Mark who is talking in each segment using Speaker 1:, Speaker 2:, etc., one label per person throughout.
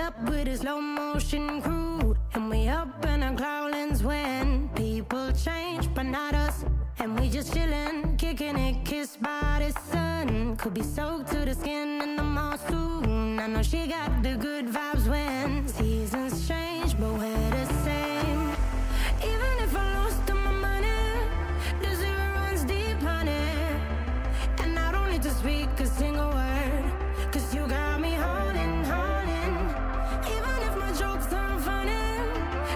Speaker 1: up with a slow motion crew, and we up in our growlings when people change, but not us. And we just chillin', kicking it, kissed by the sun. Could be soaked to the skin in the mall soon. I know she got the good vibes when seasons change, but we're the same. Even if I lost all my money, the zero runs deep, honey. And I don't need to speak a single word, 'cause you got me holding, holding. Even if my jokes aren't funny,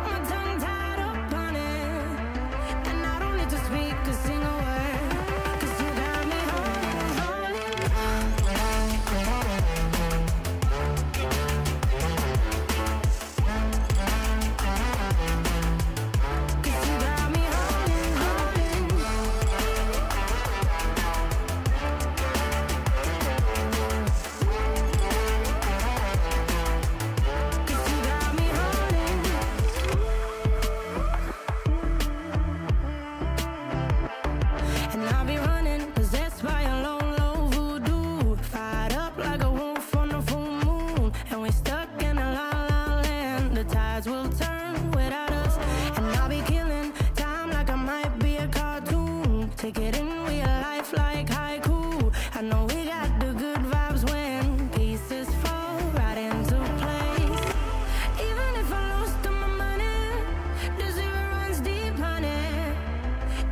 Speaker 1: my tongue tied up on it. And I don't need to speak a single word, 'cause you got me holding, holding. 'Cause you got me holding, holding. 'Cause you got me holding. And I'll be running, possessed by a low, low voodoo. Fired up like a wolf on a full moon. And we're stuck in a la la land. The tides will turn without us. And I'll be killing time like I might be a cartoon. Take it in real life like haiku. I know we got the good vibes when pieces fall right into place. Even if I lost all my money, the zero runs deep, honey.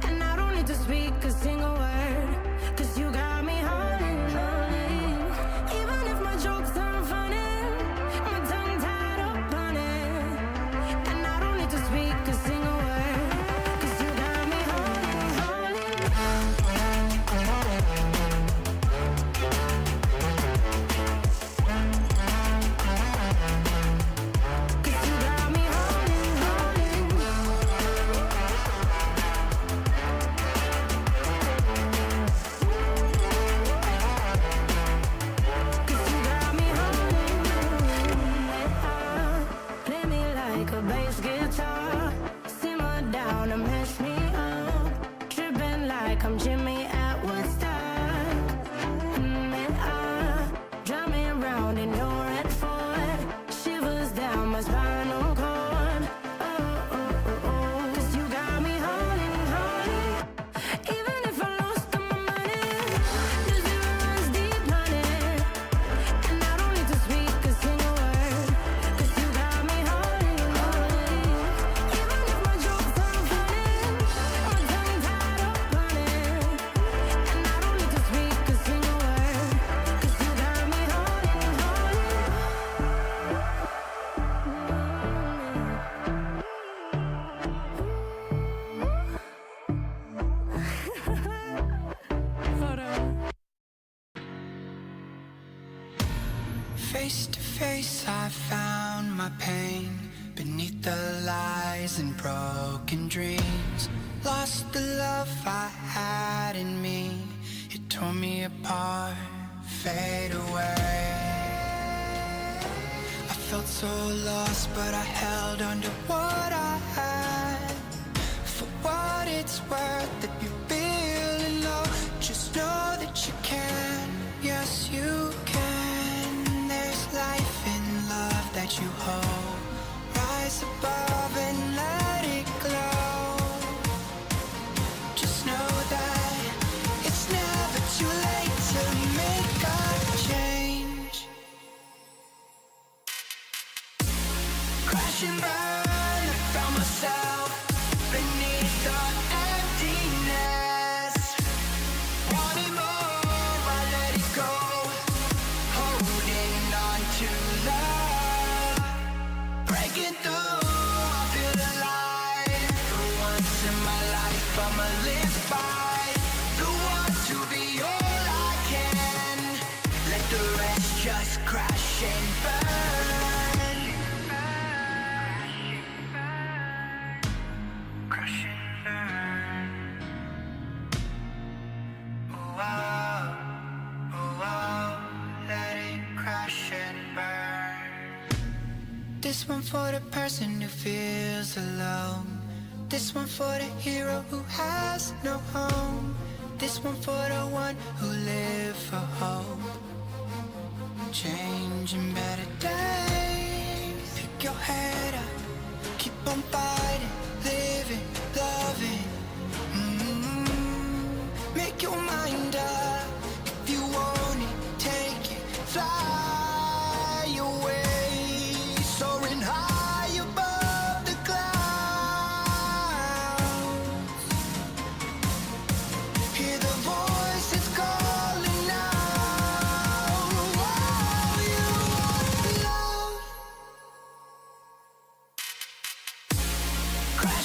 Speaker 1: And I don't need to speak a single word, 'cause you got me holding, holding. Even if my jokes aren't funny, my tongue tied up on it. And I don't need to speak a single word, 'cause you got me holding, holding. 'Cause you got me holding, holding. 'Cause you got me holding. Play me like a bass guitar, simmer down and mess me up, tripping like I'm Jimmy at Woodstock. Drive me around in your red Ford, shivers down my spinal cord. Oh, oh, oh, oh. 'Cause you got me holding, holding. Even if I lost all my money, the zero runs deep, honey. And I don't need to speak a single word, 'cause you got me holding, holding. Even if my jokes aren't funny, my tongue tied up on it. And I don't need to speak a single word, 'cause you got me holding, holding. Hold on.
Speaker 2: Face to face, I found my pain beneath the lies and broken dreams. Lost the love I had in me, it tore me apart, fade away. I felt so lost, but I held on to what I had. For what it's worth, if you're feeling low, just know that you can. Yes, you can. There's life in love that you hold. Rise above and let it glow. Just know that it's never too late to make a change. Crash and burn, I found myself beneath the emptiness. Wanting more, I let it go. Holding on to love. Breaking through, I feel alive. For once in my life, I'ma live by the want to be all I can. Let the rest just crash and burn. Crash and burn. Oh wow, let it crash and burn. This one for the person who feels alone. This one for the hero who has no home. This one for the one who live for hope. Changing better days.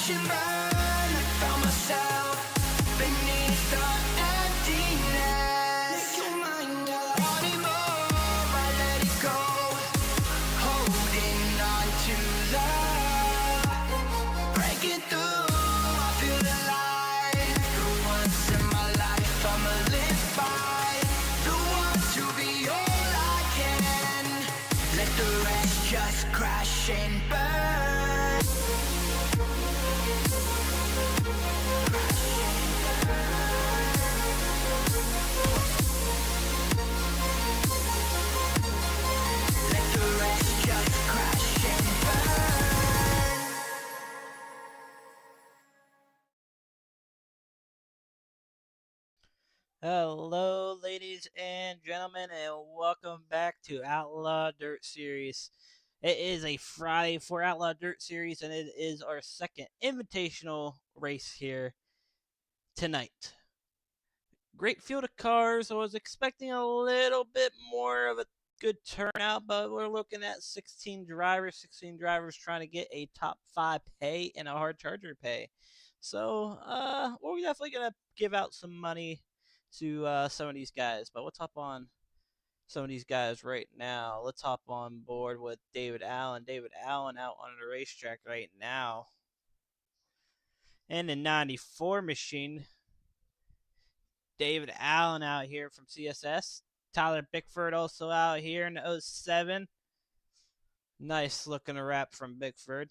Speaker 2: crash and burn. I found myself beneath the emptiness. Make your mind up. Wanting more, I let it go. Holding on to love. Breaking through, I feel alive. For once in my life, I'ma live by the want to be all I can. Let the rest just crash and burn. Let the rest just crash and burn.
Speaker 3: Hello, ladies and gentlemen, and welcome back to Outlaw Dirt Series. It is a Friday for Outlaw Dirt Series, and it is our second invitational race here tonight. Great field of cars. I was expecting a little bit more of a good turnout, but we're looking at 16 drivers trying to get a top 5 pay and a hard charger pay. So, we're definitely going to give out some money to some of these guys, but we'll hop on some of these guys right now. Let's hop on board with David Allen. David Allen out on the racetrack right now. And the 94 machine, David Allen out here from CSS. Tyler Bickford also out here in the 07. Nice looking wrap from Bickford.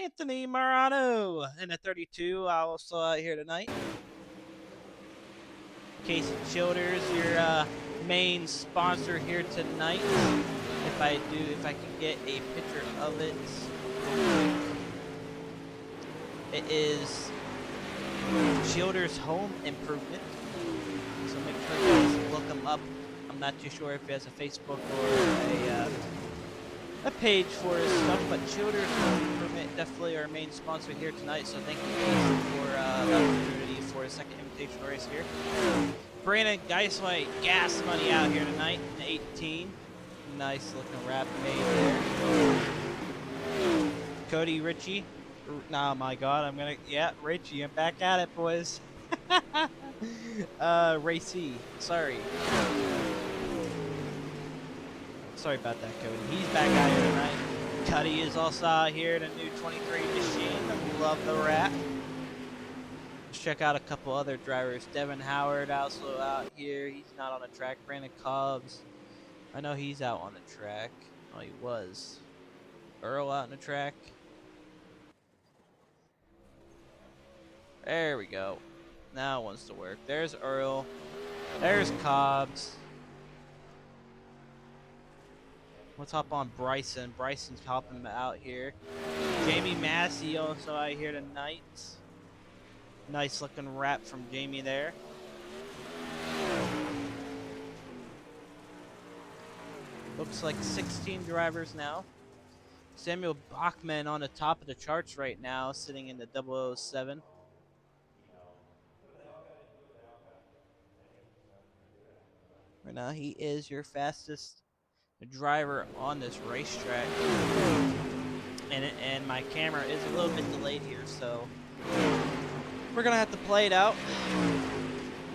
Speaker 3: Anthony Marano in the 32 also out here tonight. Casey Childers, your main sponsor here tonight. If I can get a picture of it. It is Childers Home Improvement. So make sure you guys look him up. I'm not too sure if he has a Facebook or a page for his stuff, but Childers Home Improvement definitely our main sponsor here tonight. So thank you for the opportunity for a second invitation race here. Brandon Geisway, gas money out here tonight in 18. Nice looking wrap made there. Cody Ritchie. Oh my god, Richie, I'm back at it, boys. Racy, sorry. Sorry about that, Cody. He's back out here tonight. Cuddy is also out here in a new 23 machine. Love the wrap. Let's check out a couple other drivers. Devin Howard also out here. He's not on the track. Brandon Cobbs. I know he's out on the track. Oh, he was. Earl out on the track. There we go. Now it wants to work. There's Earl. There's Cobbs. Let's hop on Bryson. Bryson's helping out here. Jamie Massey also out here tonight. Nice looking wrap from Jamie there. Looks like 16 drivers now. Samuel Bachman on the top of the charts right now, sitting in the 007. Right now, he is your fastest driver on this racetrack. And my camera is a little bit delayed here, so we're gonna have to play it out.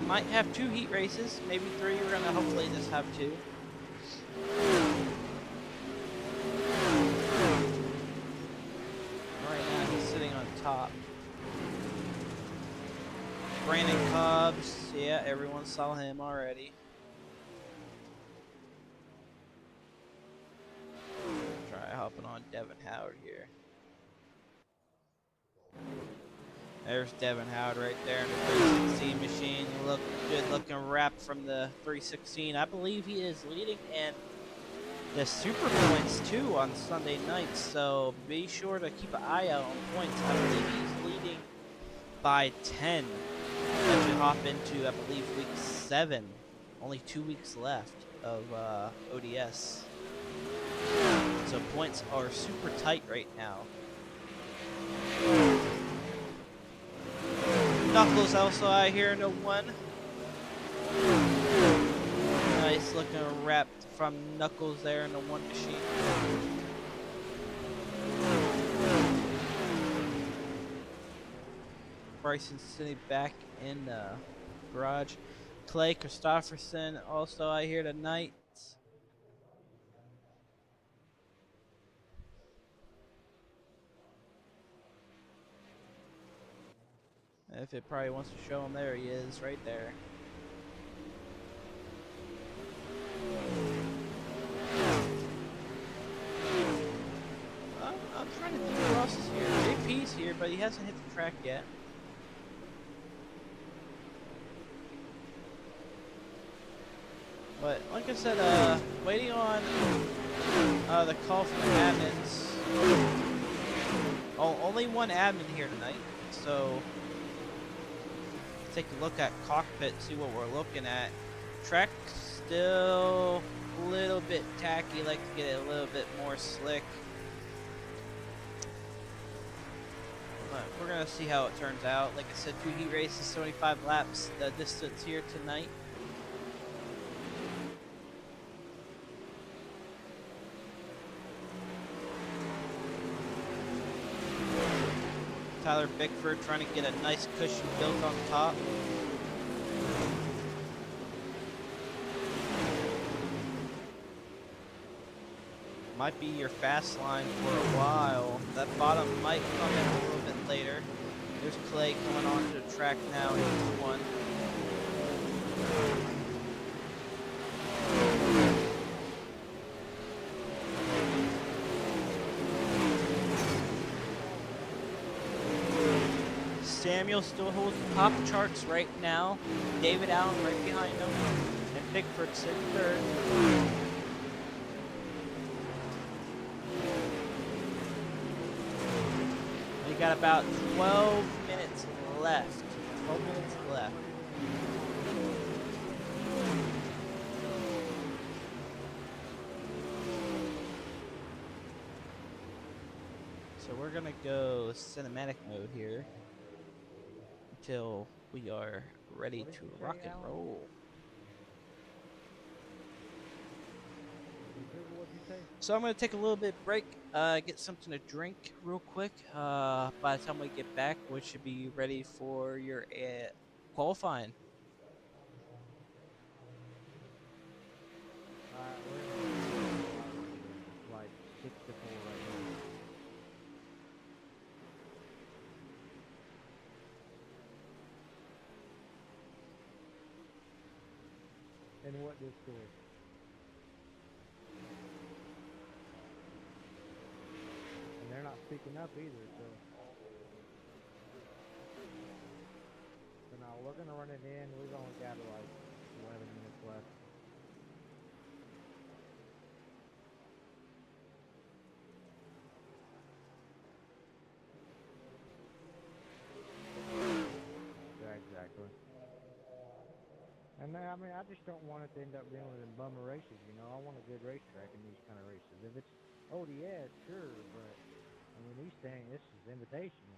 Speaker 3: Might have 2 heat races, maybe 3. We're gonna hopefully just have 2. Right now he's sitting on top. Brandon Cobbs, yeah, everyone saw him already. Try hopping on Devin Howard here. There's Devin Howard right there in the 316 machine. Look, good looking wrap from the 316. I believe he is leading in the super points too on Sunday nights, so be sure to keep an eye out on points. I believe he's leading by 10 as we hop into, I believe, week 7. Only 2 weeks left of ODS. So points are super tight right now. Knuckles also out here in the 1. Nice looking wrap from Knuckles there in the 1 machine. Bryson sitting back in the garage. Clay Christopherson also out here tonight. If it probably wants to show him, there he is, right there. I'm trying to think who else is here. JP's here, but he hasn't hit the track yet. But like I said, waiting on the call from the admins. Oh, only one admin here tonight, so take a look at cockpit, see what we're looking at. Track still a little bit tacky, like to get it a little bit more slick. But we're gonna see how it turns out. Like I said, 2 heat races, 75 laps, the distance here tonight. Tyler Bickford trying to get a nice cushion built on top. Might be your fast line for a while. That bottom might come in a little bit later. There's Clay coming onto the track now. He's one. Samuel still holds the top charts right now. David Allen right behind him. And Bickford sitting third. We got about 12 minutes left. 12 minutes left. So we're gonna go cinematic mode here until we are ready to rock and roll. So I'm going to take a little bit break, get something to drink real quick. By the time we get back, we should be ready for your qualifying.
Speaker 4: We're like 6 to 4 right now. And what this score? And they're not picking up either, so now we're gonna run it in. We've only got like 11 minutes left. Yeah, exactly. And I mean, I just don't want it to end up being one of them bummer races, you know. I want a good racetrack in these kind of races. If it's ODS, sure, but I mean, these things, this is invitational.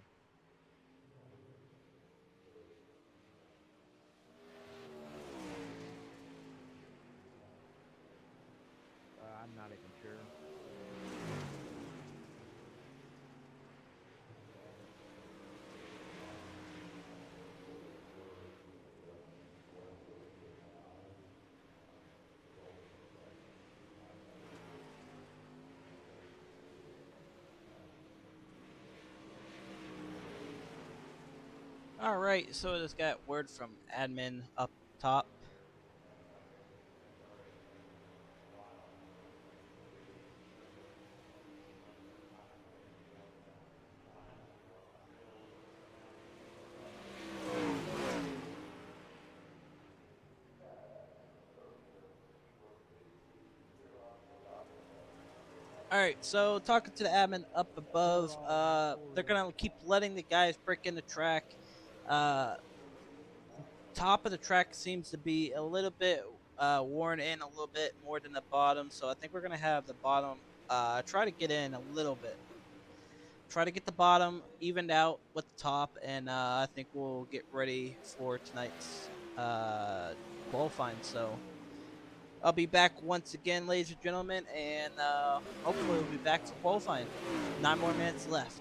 Speaker 4: I'm not even sure.
Speaker 3: Alright, so I just got word from admin up top. Alright, so talking to the admin up above, they're gonna keep letting the guys break in the track. Top of the track seems to be a little bit worn in a little bit more than the bottom, so I think we're gonna have the bottom try to get in a little bit. Try to get the bottom evened out with the top, and I think we'll get ready for tonight's qualifying. So I'll be back once again, ladies and gentlemen, and hopefully we'll be back for qualifying. 9 more minutes left.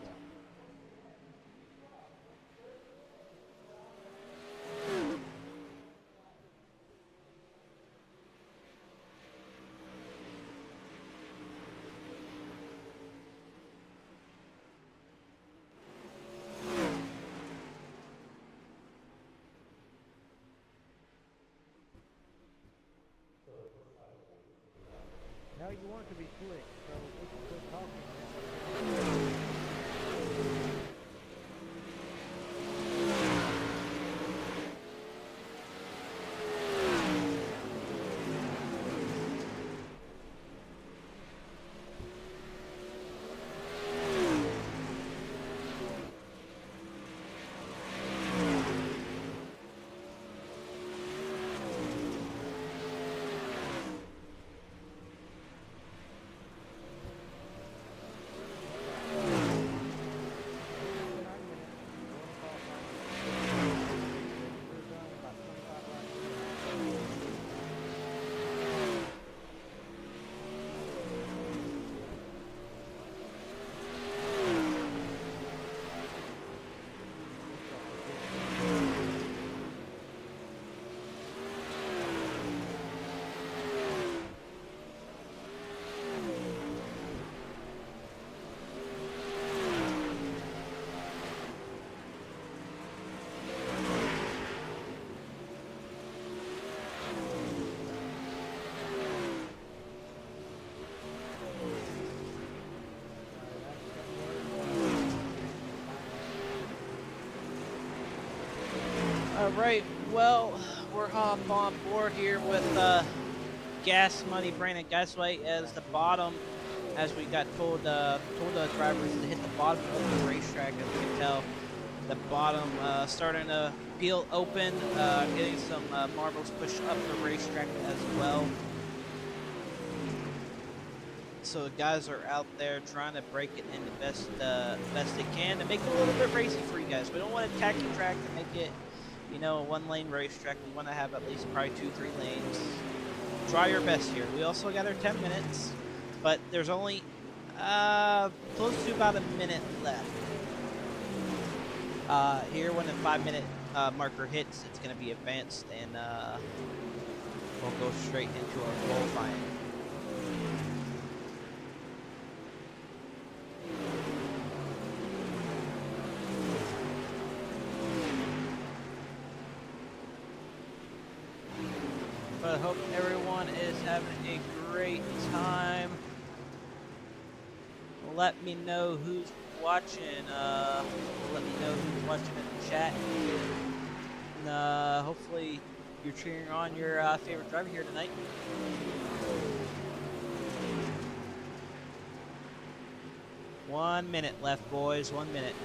Speaker 4: you want it to be slick, so we can quit talking and
Speaker 3: All right, well, we're hop on board here with Gas Money Brandon Gasway as the bottom, as we got told the drivers to hit the bottom of the racetrack. As you can tell, the bottom starting to peel open, getting some marbles pushed up the racetrack as well. So the guys are out there trying to break it in the best they can to make it a little bit racy for you guys. We don't want to tack the track to make it, you know, a one-lane racetrack. We want to have at least probably 2-3 lanes. Try your best here. We also got our 10 minutes, but there's only close to about a minute left. Here, when the 5-minute marker hits, it's going to be advanced, and we'll go straight into our qualifying. But I hope everyone is having a great time. Let me know who's watching. Let me know who's watching in the chat. And hopefully you're cheering on your favorite driver here tonight. One minute left, boys. 1 minute.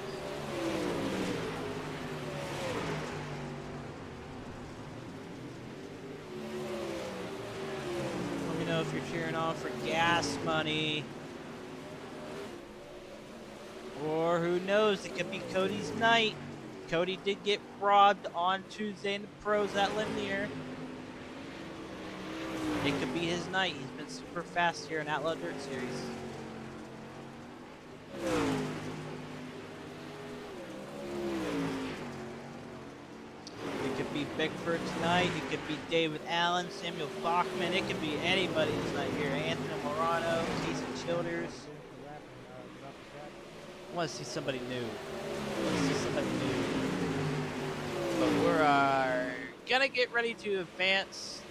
Speaker 3: Let me know if you're cheering on for Gas Money. Or who knows, it could be Cody's night. Cody did get robbed on Tuesday in the pros at Linear. It could be his night. He's been super fast here in Outlaw Dirt Series. It could be Bickford tonight. It could be David Allen, Samuel Bachman. It could be anybody's night here. Anthony Morano, Casey Childers. I want to see somebody new. But we're gonna get ready to advance.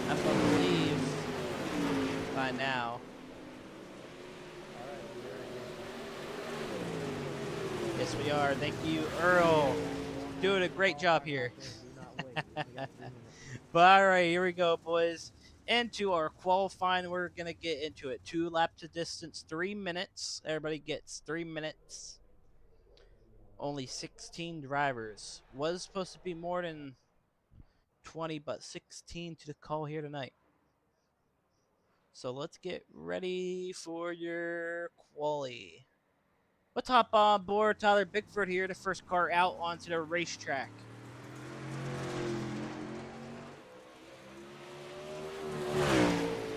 Speaker 3: I believe by now. Yes, we are. Thank you, Earl. Doing a great job here. But all right, here we go, boys. Into our qualifying, we're gonna get into it. 2 laps to distance, 3 minutes. Everybody gets 3 minutes. Only 16 drivers. Was supposed to be more than 20, but 16 to the call here tonight. So let's get ready for your quali. Let's hop on board. Tyler Bickford here, the first car out onto the racetrack.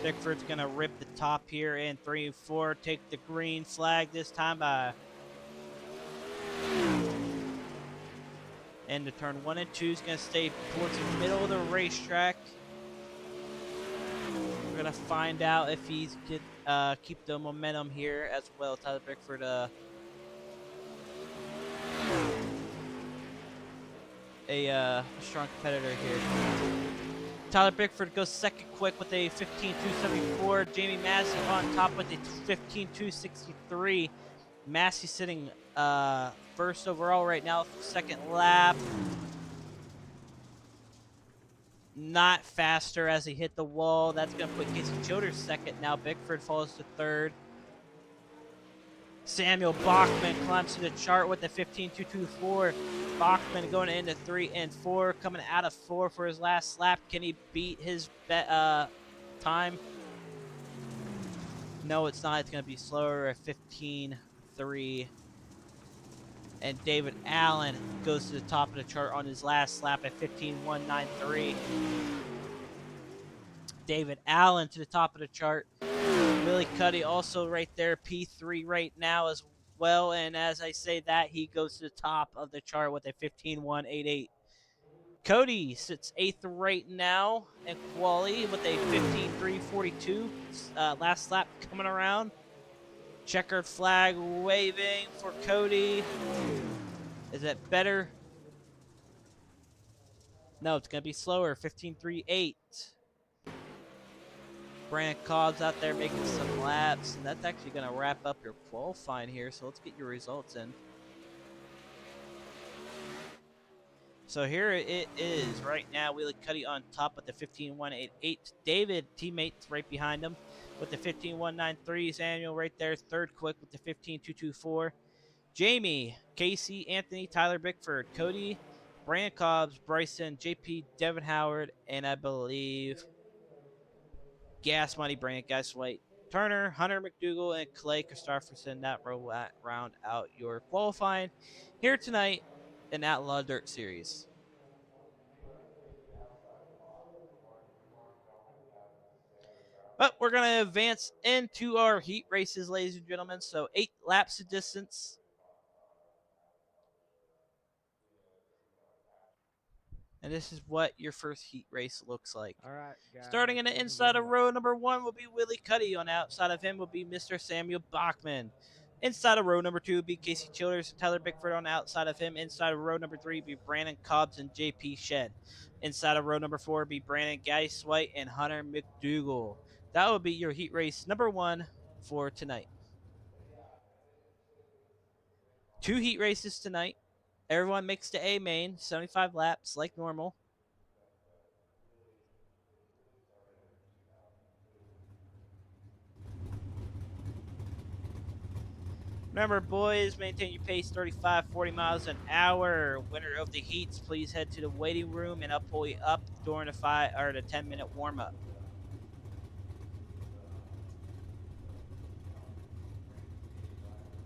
Speaker 3: Bickford's gonna rip the top here in 3 and 4. Take the green flag this time by. And the turn 1 and 2 is gonna stay towards the middle of the racetrack. We're gonna find out if he's keep the momentum here as well. Tyler Bickford, a strong competitor here. Tyler Bickford goes second quick with a 15.274. Jamie Massey on top with a 15.263. Massey sitting first overall right now, second lap. Not faster as he hit the wall. That's going to put Casey Childers second. Now Bickford falls to third. Samuel Bachman climbs to the chart with a 15.224. Bachman going into 3 and 4, coming out of 4 for his last lap. Can he beat his time? No, it's not. It's going to be slower at 15.3. And David Allen goes to the top of the chart on his last lap at 15.193. David Allen to the top of the chart. Willie Cuddy also right there, P3 right now as well. And as I say that, he goes to the top of the chart with a 15.188. Cody sits 8th right now in quali with a 15.342. Last lap coming around. Checkered flag waving for Cody. Is it better? No, it's going to be slower. 15.38. Brandon Cobbs out there making some laps. And that's actually going to wrap up your qualifying here. So let's get your results in. So here it is right now. Wheelie Cuddy on top with the 15.188. David, teammates right behind him with the 15.193. Samuel right there, third quick with the 15.224. Jamie, Casey, Anthony, Tyler Bickford, Cody, Brandon Cobbs, Bryson, JP, Devin Howard, and I believe Gas Money, Brandon Gas White, Turner, Hunter McDougal, and Clay Christopherson. That round out your qualifying here tonight in Outlaw Dirt Series. But we're going to advance into our heat races, ladies and gentlemen. So 8 laps of distance. And this is what your first heat race looks like.
Speaker 4: All right, guys.
Speaker 3: Starting in the inside of row number 1 will be Willie Cuddy. On the outside of him will be Mr. Samuel Bachman. Inside of row number 2 will be Casey Childers and Tyler Bickford. On the outside of him, inside of row number 3 will be Brandon Cobbs and JP Shed. Inside of row number 4 will be Brandon Geis White and Hunter McDougal. That will be your heat race number 1 for tonight. 2 heat races tonight. Everyone makes the A main, 75 laps like normal. Remember, boys, maintain your pace 35, 40 miles an hour. Winner of the heats, please head to the waiting room and I'll pull you up during the 10-minute warm-up.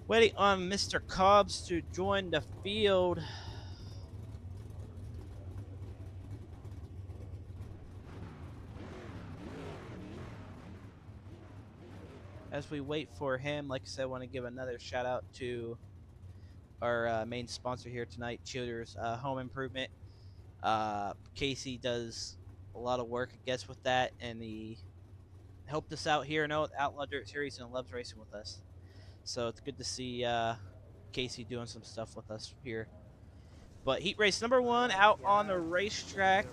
Speaker 3: Waiting on Mr. Cobbs to join the field. As we wait for him, like I said, I want to give another shout out to our main sponsor here tonight, Childers Home Improvement. Casey does a lot of work, I guess, with that, and he helped us out here in Outlaw Dirt Series and loves racing with us. So it's good to see Casey doing some stuff with us here. But heat race number 1 out on the racetrack.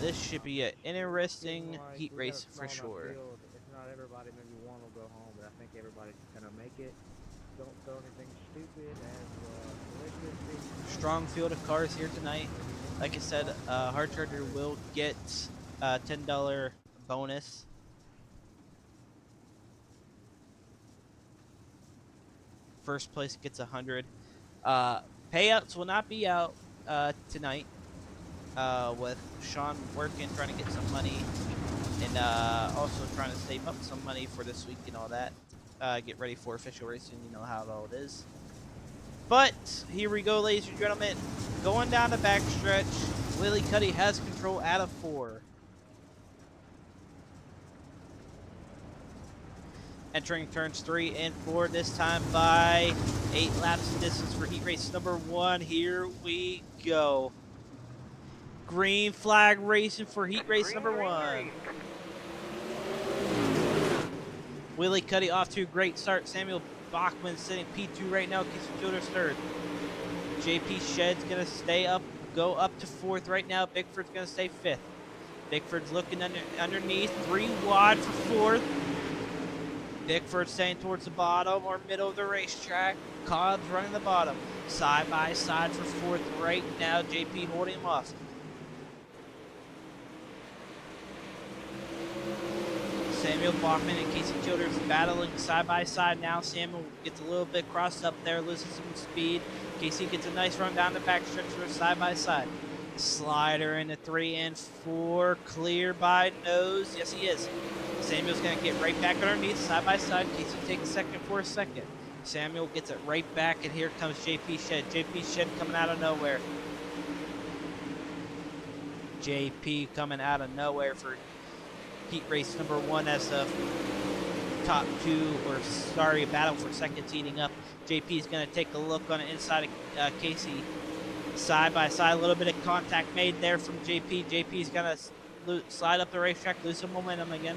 Speaker 3: This should be an interesting heat race for sure.
Speaker 4: If not everybody, maybe one will go home, but I think everybody's going to make it. Don't throw anything stupid.
Speaker 3: Strong field of cars here tonight. Like I said, Hard Charger will get a $10 bonus. First place gets 100. Payouts will not be out tonight. With Sean working, trying to get some money, and also trying to save up some money for this week and all that. Get ready for official racing. You know how it all is. But here we go, ladies and gentlemen. Going down the backstretch. Willie Cuddy has control out of 4. Entering turns 3 and 4, this time by 8 laps of distance for heat race number 1. Here we go. Green flag racing for heat race number 1. Willie Cuddy off to a great start. Samuel Bachman sitting P2 right now. Casey Childers third. JP Shed's going to stay up go up to 4th right now. Bickford's going to stay 5th. Bickford's looking underneath. 3 wide for 4th. Bickford staying towards the bottom or middle of the racetrack. Cobb's running the bottom. Side by side for 4th right now. JP holding him off. Samuel Bachman and Casey Childers battling side by side now. Samuel gets a little bit crossed up there, loses some speed. Casey gets a nice run down the backstretch for side by side. Slider into 3 and 4. Clear by nose. Yes, he is. Samuel's going to get right back underneath, side by side. Casey takes second for a second. Samuel gets it right back, and here comes JP Shed. JP Shed coming out of nowhere. JP coming out of nowhere for heat race number 1 as the top 2, or sorry, battle for seconds heating up. JP is going to take a look on the inside of Casey. Side by side, a little bit of contact made there from JP. JP's going to slide up the racetrack, lose some momentum again.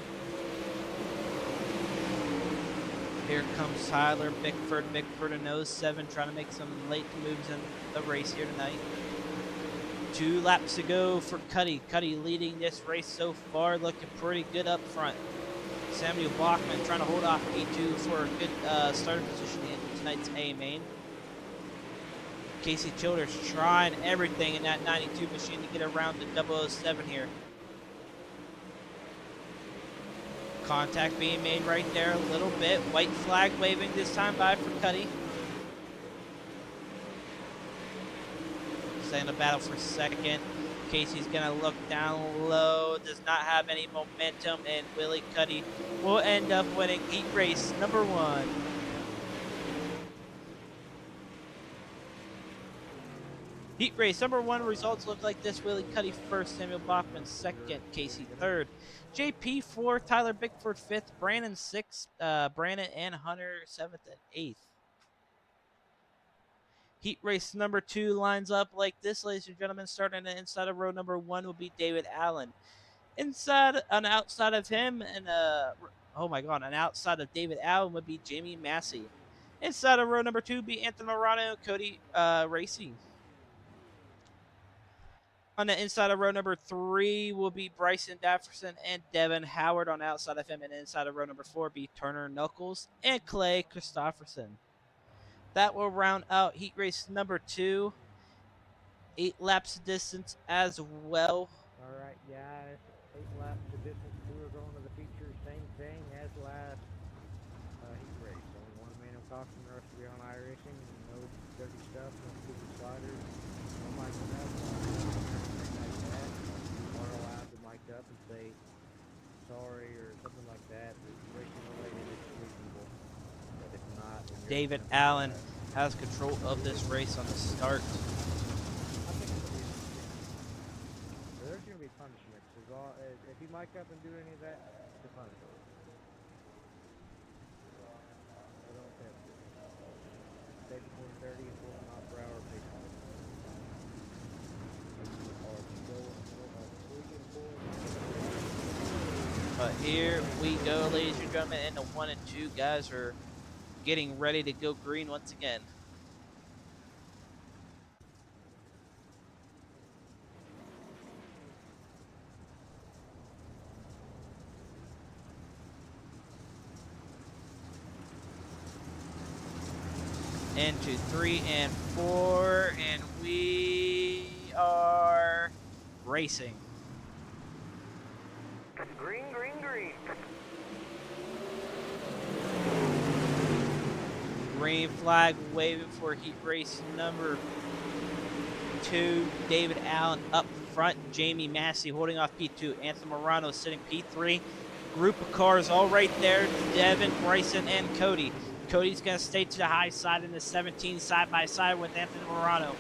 Speaker 3: Here comes Tyler Bickford. Bickford in 07, trying to make some late moves in the race here tonight. 2 laps to go for Cuddy. Cuddy leading this race so far, looking pretty good up front. Samuel Bachman trying to hold off P2 for a good starting position in tonight's A main. Casey Childers trying everything in that 92 machine to get around the 007 here. Contact being made right there a little bit. White flag waving this time by for Cuddy. Staying in the battle for second. Casey's going to look down low. Does not have any momentum. And Willie Cuddy will end up winning heat race number 1. Heat race number 1 results look like this. Willie Cuddy first, Samuel Bachman second, Casey third, JP 4th, Tyler Bickford 5th, Brandon 6th, Brandon and Hunter 7th and 8th. Heat race number 2 lines up like this, ladies and gentlemen. Starting inside of row number 1 will be David Allen. Outside of him, and outside of David Allen would be Jamie Massey. Inside of row number 2 be Anthony Morano and Cody Racing. On the inside of row number 3 will be Bryson Dafferson and Devin Howard. On the outside of him, and inside of row number 4 be Turner Knuckles and Clay Christopherson. That will round out heat race number 2. 8 laps of distance as well.
Speaker 4: All right, guys. 8 laps of distance. 2 are going to the feature. Same thing as last heat race. Only 1 manual caution. The rest will be on iRacing. No dirty stuff. No stupid sliders. No mic'd up. Anything like that. You are allowed to mic up and say sorry or something like that. It's racing related. It's reasonable. But if not, then
Speaker 3: David Allen has control of this race on the start.
Speaker 4: I think it's going to be there's going to be punishments. If you mic up and do any of that, it's a punishment. I don't have to. Stay between 30 and 40 miles per hour pace.
Speaker 3: But here we go, ladies and gentlemen, and the 1 and 2 guys are getting ready to go green once again. Into 3 and 4, and we are racing.
Speaker 5: Green, green, green.
Speaker 3: Green flag waving for heat race number 2. David Allen up front. Jamie Massey holding off P2. Anthony Morano sitting P3. Group of cars all right there. Devin, Bryson, and Cody. Cody's going to stay to the high side in the 17 side by side with Anthony Morano.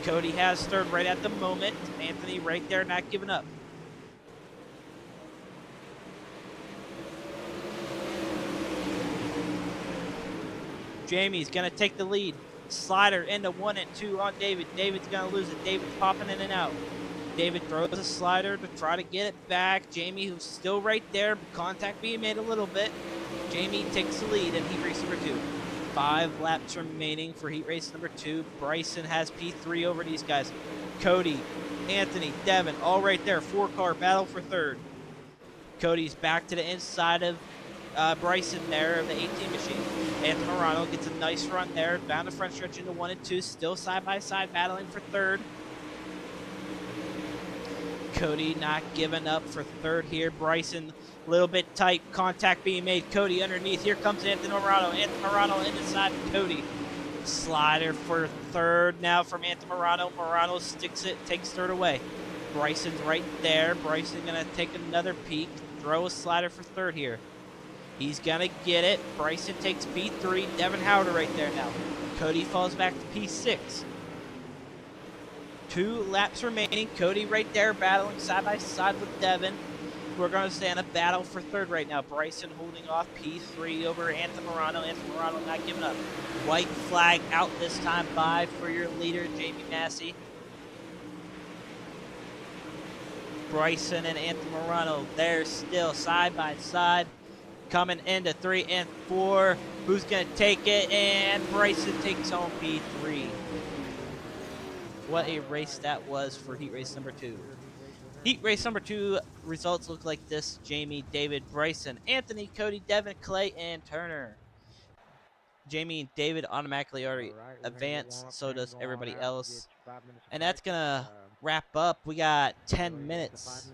Speaker 3: Cody has third right at the moment. Anthony right there, not giving up. Jamie's going to take the lead. Slider into 1 and 2 on David. David's going to lose it. David's popping in and out. David throws a slider to try to get it back. Jamie, who's still right there, contact being made a little bit. Jamie takes the lead in heat race number 2. 5 laps remaining for heat race number 2. Bryson has P3 over these guys. Cody, Anthony, Devin, all right there. 4-car battle for third. Cody's back to the inside of Bryson there of the 18 machine. Anthony Morano gets a nice run there. Down the front stretch into 1 and 2. Still side by side battling for third. Cody not giving up for third here. Bryson a little bit tight. Contact being made. Cody underneath. Here comes Anthony Morano. Anthony Morano in the side of Cody. Slider for third now from Anthony Morano. Morano sticks it, takes third away. Bryson's right there. Bryson going to take another peek. Throw a slider for third here. He's going to get it. Bryson takes P3. Devin Howder right there now. Cody falls back to P6. 2 laps remaining. Cody right there battling side by side with Devin. We're going to stay in a battle for third right now. Bryson holding off P3 over Anthony Morano. Anthony Morano not giving up. White flag out this time by for your leader, Jamie Massey. Bryson and Anthony Morano, they're still side by side. Coming into 3 and 4. Who's going to take it? And Bryson takes home P3. What a race that was for heat race number 2. Heat race number 2 results look like this. Jamie, David, Bryson, Anthony, Cody, Devin, Clay, and Turner. Jamie and David automatically already advanced, so does everybody else. And that's going to wrap up. We got 10 minutes.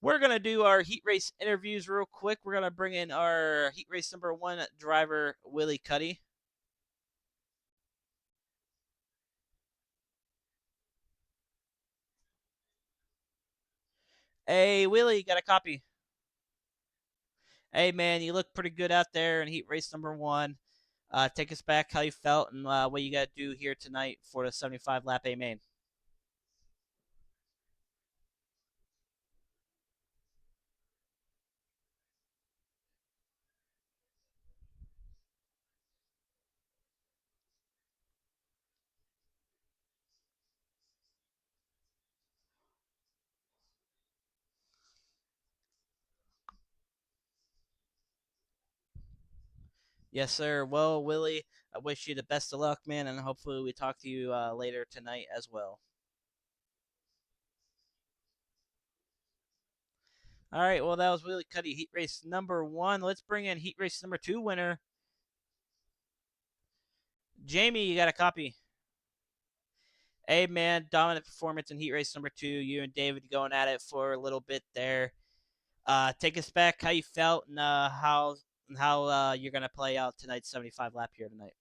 Speaker 3: We're going to do our heat race interviews real quick. We're going to bring in our heat race number 1 driver, Willie Cuddy. Hey, Willie, you got a copy? Hey, man, you look pretty good out there in heat race number 1. Take us back how you felt and what you got to do here tonight for the 75 lap A main. Yes, sir. Well, Willie, I wish you the best of luck, man, and hopefully we talk to you later tonight as well. All right, well, that was Willie Cuddy, heat race number 1. Let's bring in heat race number 2 winner. Jamie, you got a copy? Hey, man, dominant performance in heat race number 2. You and David going at it for a little bit there. Take us back how you felt and how you're going to play out tonight's 75 lap here tonight.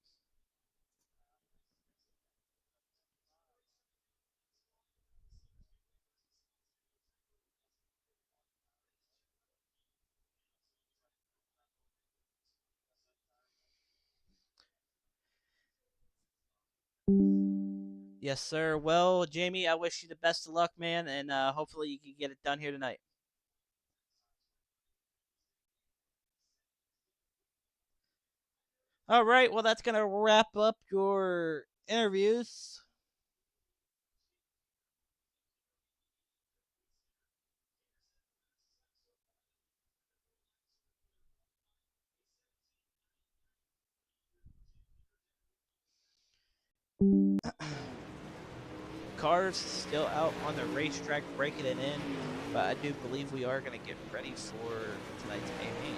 Speaker 3: Yes, sir. Well, Jamie, I wish you the best of luck, man, and hopefully you can get it done here tonight. All right, well, that's going to wrap up your interviews. Cars still out on the racetrack breaking it in, but I do believe we are going to get ready for tonight's A-main.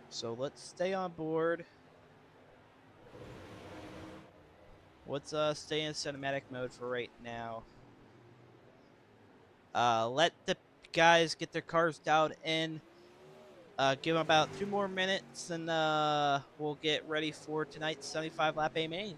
Speaker 3: So let's stay on board. Let's stay in cinematic mode for right now. Let the guys get their cars dialed in. Give them about 2 more minutes, and we'll get ready for tonight's 75 lap A main.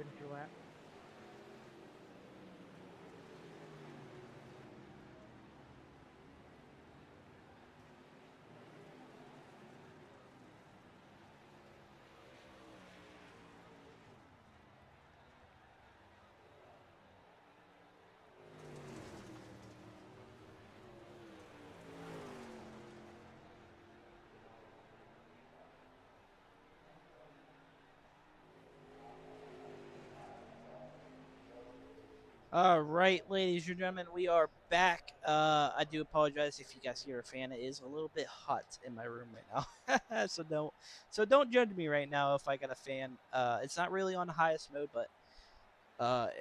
Speaker 4: finish your lap?
Speaker 3: All right, ladies and gentlemen, we are back. I do apologize if you guys hear a fan. It is a little bit hot in my room right now, so don't judge me right now if I got a fan. It's not really on the highest mode, but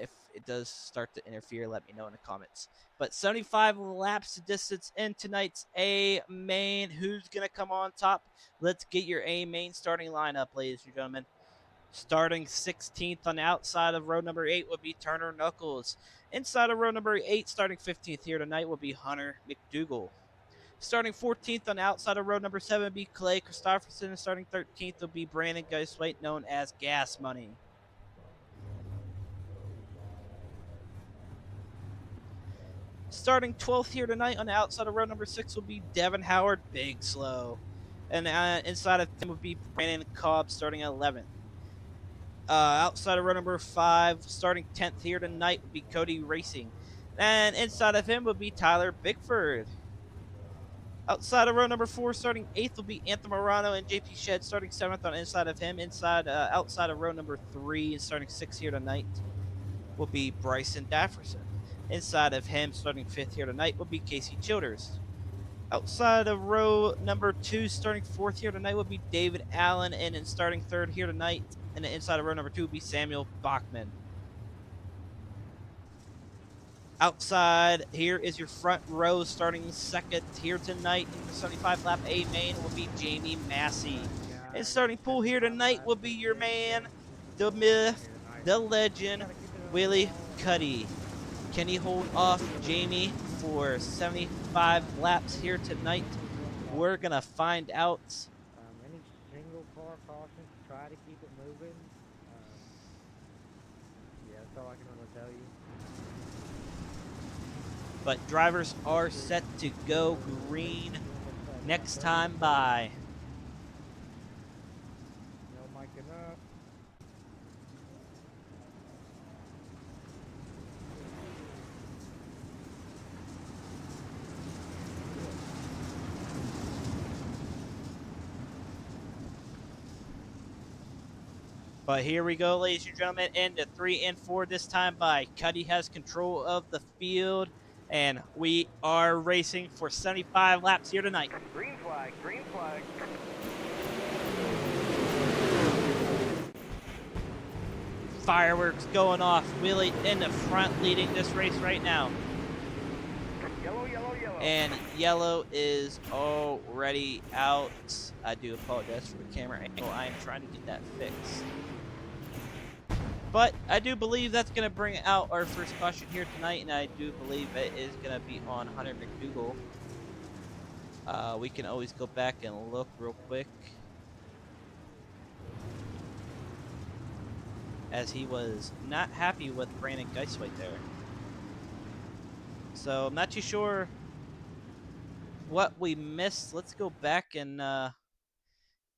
Speaker 3: if it does start to interfere, let me know in the comments. But 75 laps to distance in tonight's A main. Who's gonna come on top? Let's get your A main starting lineup, ladies and gentlemen. Starting 16th on the outside of row number 8 would be Turner Knuckles. Inside of row number 8, starting 15th here tonight, will be Hunter McDougal. Starting 14th on the outside of row number 7 would be Clay Christopherson. And starting 13th will be Brandon Geiswait, known as Gas Money. Starting 12th here tonight on the outside of row number 6 will be Devin Howard, Big Slow. And inside of him would be Brandon Cobb, starting at 11th. Outside of row number 5, starting 10th here tonight would be Cody Racing. And inside of him would be Tyler Bickford. Outside of row number 4, starting 8th will be Anthony Morano and JP Shed, starting 7th on inside of him. Outside of row number 3 and starting 6th here tonight will be Bryson Dafferson. Inside of him, starting 5th here tonight, will be Casey Childers. Outside of row number 2, starting 4th here tonight, will be David Allen. And in starting 3rd here tonight, and inside of row number 2 will be Samuel Bachman. Outside here is your front row, starting 2nd here tonight in the 75 lap A main will be Jamie Massey. And starting pole here tonight will be your man, the myth, the legend, Willie Cuddy. Can he hold off Jamie for 75 laps here tonight? We're going to find out.
Speaker 4: Any single car cautions, try to keep it moving. Yeah, that's all I can really tell you.
Speaker 3: But drivers are set to go green next time by.
Speaker 4: No miking up.
Speaker 3: But here we go, ladies and gentlemen, into 3 and 4 this time by. Cuddy has control of the field, and we are racing for 75 laps here tonight.
Speaker 5: Green flag, green flag.
Speaker 3: Fireworks going off. Willie in the front leading this race right now.
Speaker 5: Yellow, yellow, yellow.
Speaker 3: And yellow is already out. I do apologize for the camera angle. I am trying to get that fixed. But I do believe that's going to bring out our first caution here tonight, and I do believe it is going to be on Hunter McDougal. We can always go back and look real quick, as he was not happy with Brandon Geiswait there. So I'm not too sure what we missed. Let's go back and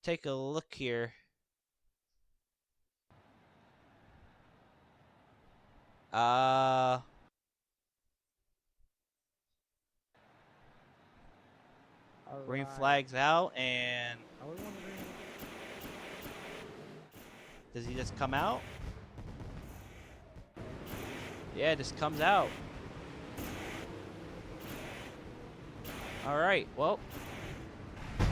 Speaker 3: take a look here. Green flag's out, and does he just come out? Yeah, it just comes out. All right, well. I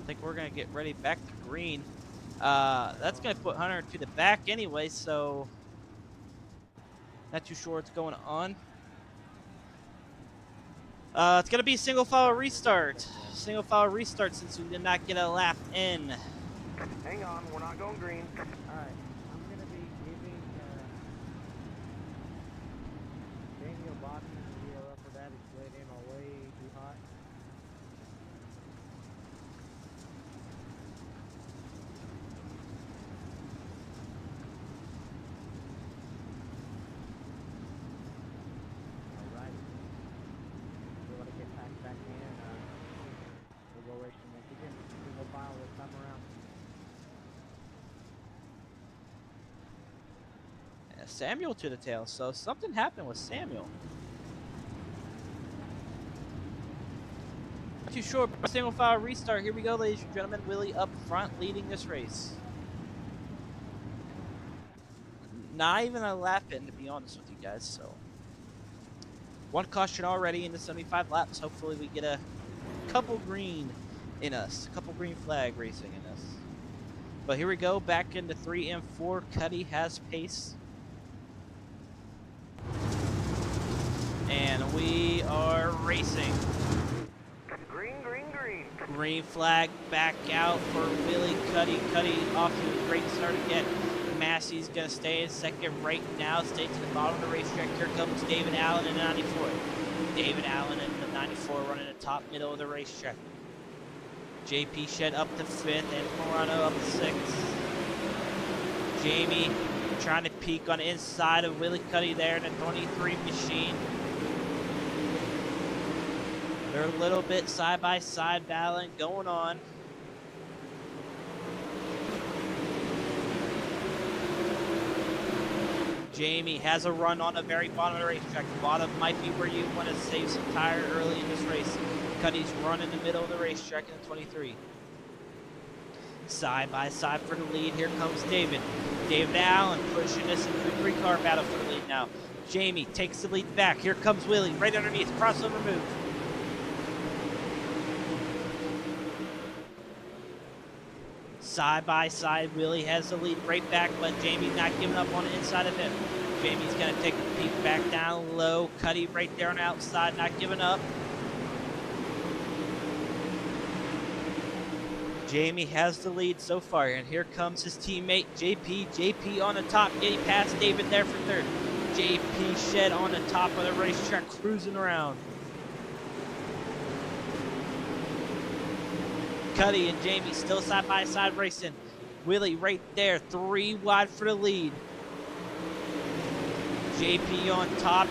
Speaker 3: think we're going to get ready back to green. That's going to put Hunter to the back anyway, so not too sure what's going on. It's going to be a single file restart. Single file restart since we did not get a lap in.
Speaker 5: Hang on, we're not going green.
Speaker 4: Alright, I'm going to be giving Daniel Bachman the wheel up for that. He's slid in all way too hot.
Speaker 3: Samuel to the tail. So something happened with Samuel. Not too sure. Single file restart. Here we go, ladies and gentlemen. Willie up front leading this race. Not even a lap in, to be honest with you guys. So one caution already in the 75 laps. Hopefully we get a couple green in us. A couple green flag racing in us. But here we go. Back into 3 and 4. Cuddy has pace. And we are racing.
Speaker 5: Green, green, green.
Speaker 3: Green flag back out for Willie Cuddy. Cuddy off to a great start again. Massey's going to stay in second right now. Stay to the bottom of the racetrack. Here comes David Allen in the 94. David Allen in the 94 running the top middle of the racetrack. JP Shed up to 5th and Morano up to 6th. Jamie trying to peek on the inside of Willie Cuddy there in the 23 machine. They're a little bit side-by-side battling going on. Jamie has a run on the very bottom of the racetrack. The bottom might be where you want to save some tire early in this race. Cuddy's run in the middle of the racetrack in the 23. Side-by-side for the lead. Here comes David. David Allen pushing this into a 3-car battle for the lead now. Jamie takes the lead back. Here comes Willie right underneath. Crossover move. Side by side, Willie has the lead right back, but Jamie's not giving up on the inside of him. Jamie's going to take a peek back down low. Cuddy right there on the outside, not giving up. Jamie has the lead so far, and here comes his teammate, JP. JP on the top, getting past David there for third. JP Shed on the top of the racetrack, cruising around. Cuddy and Jamie still side by side racing. Willie right there, 3 wide for the lead. JP on top,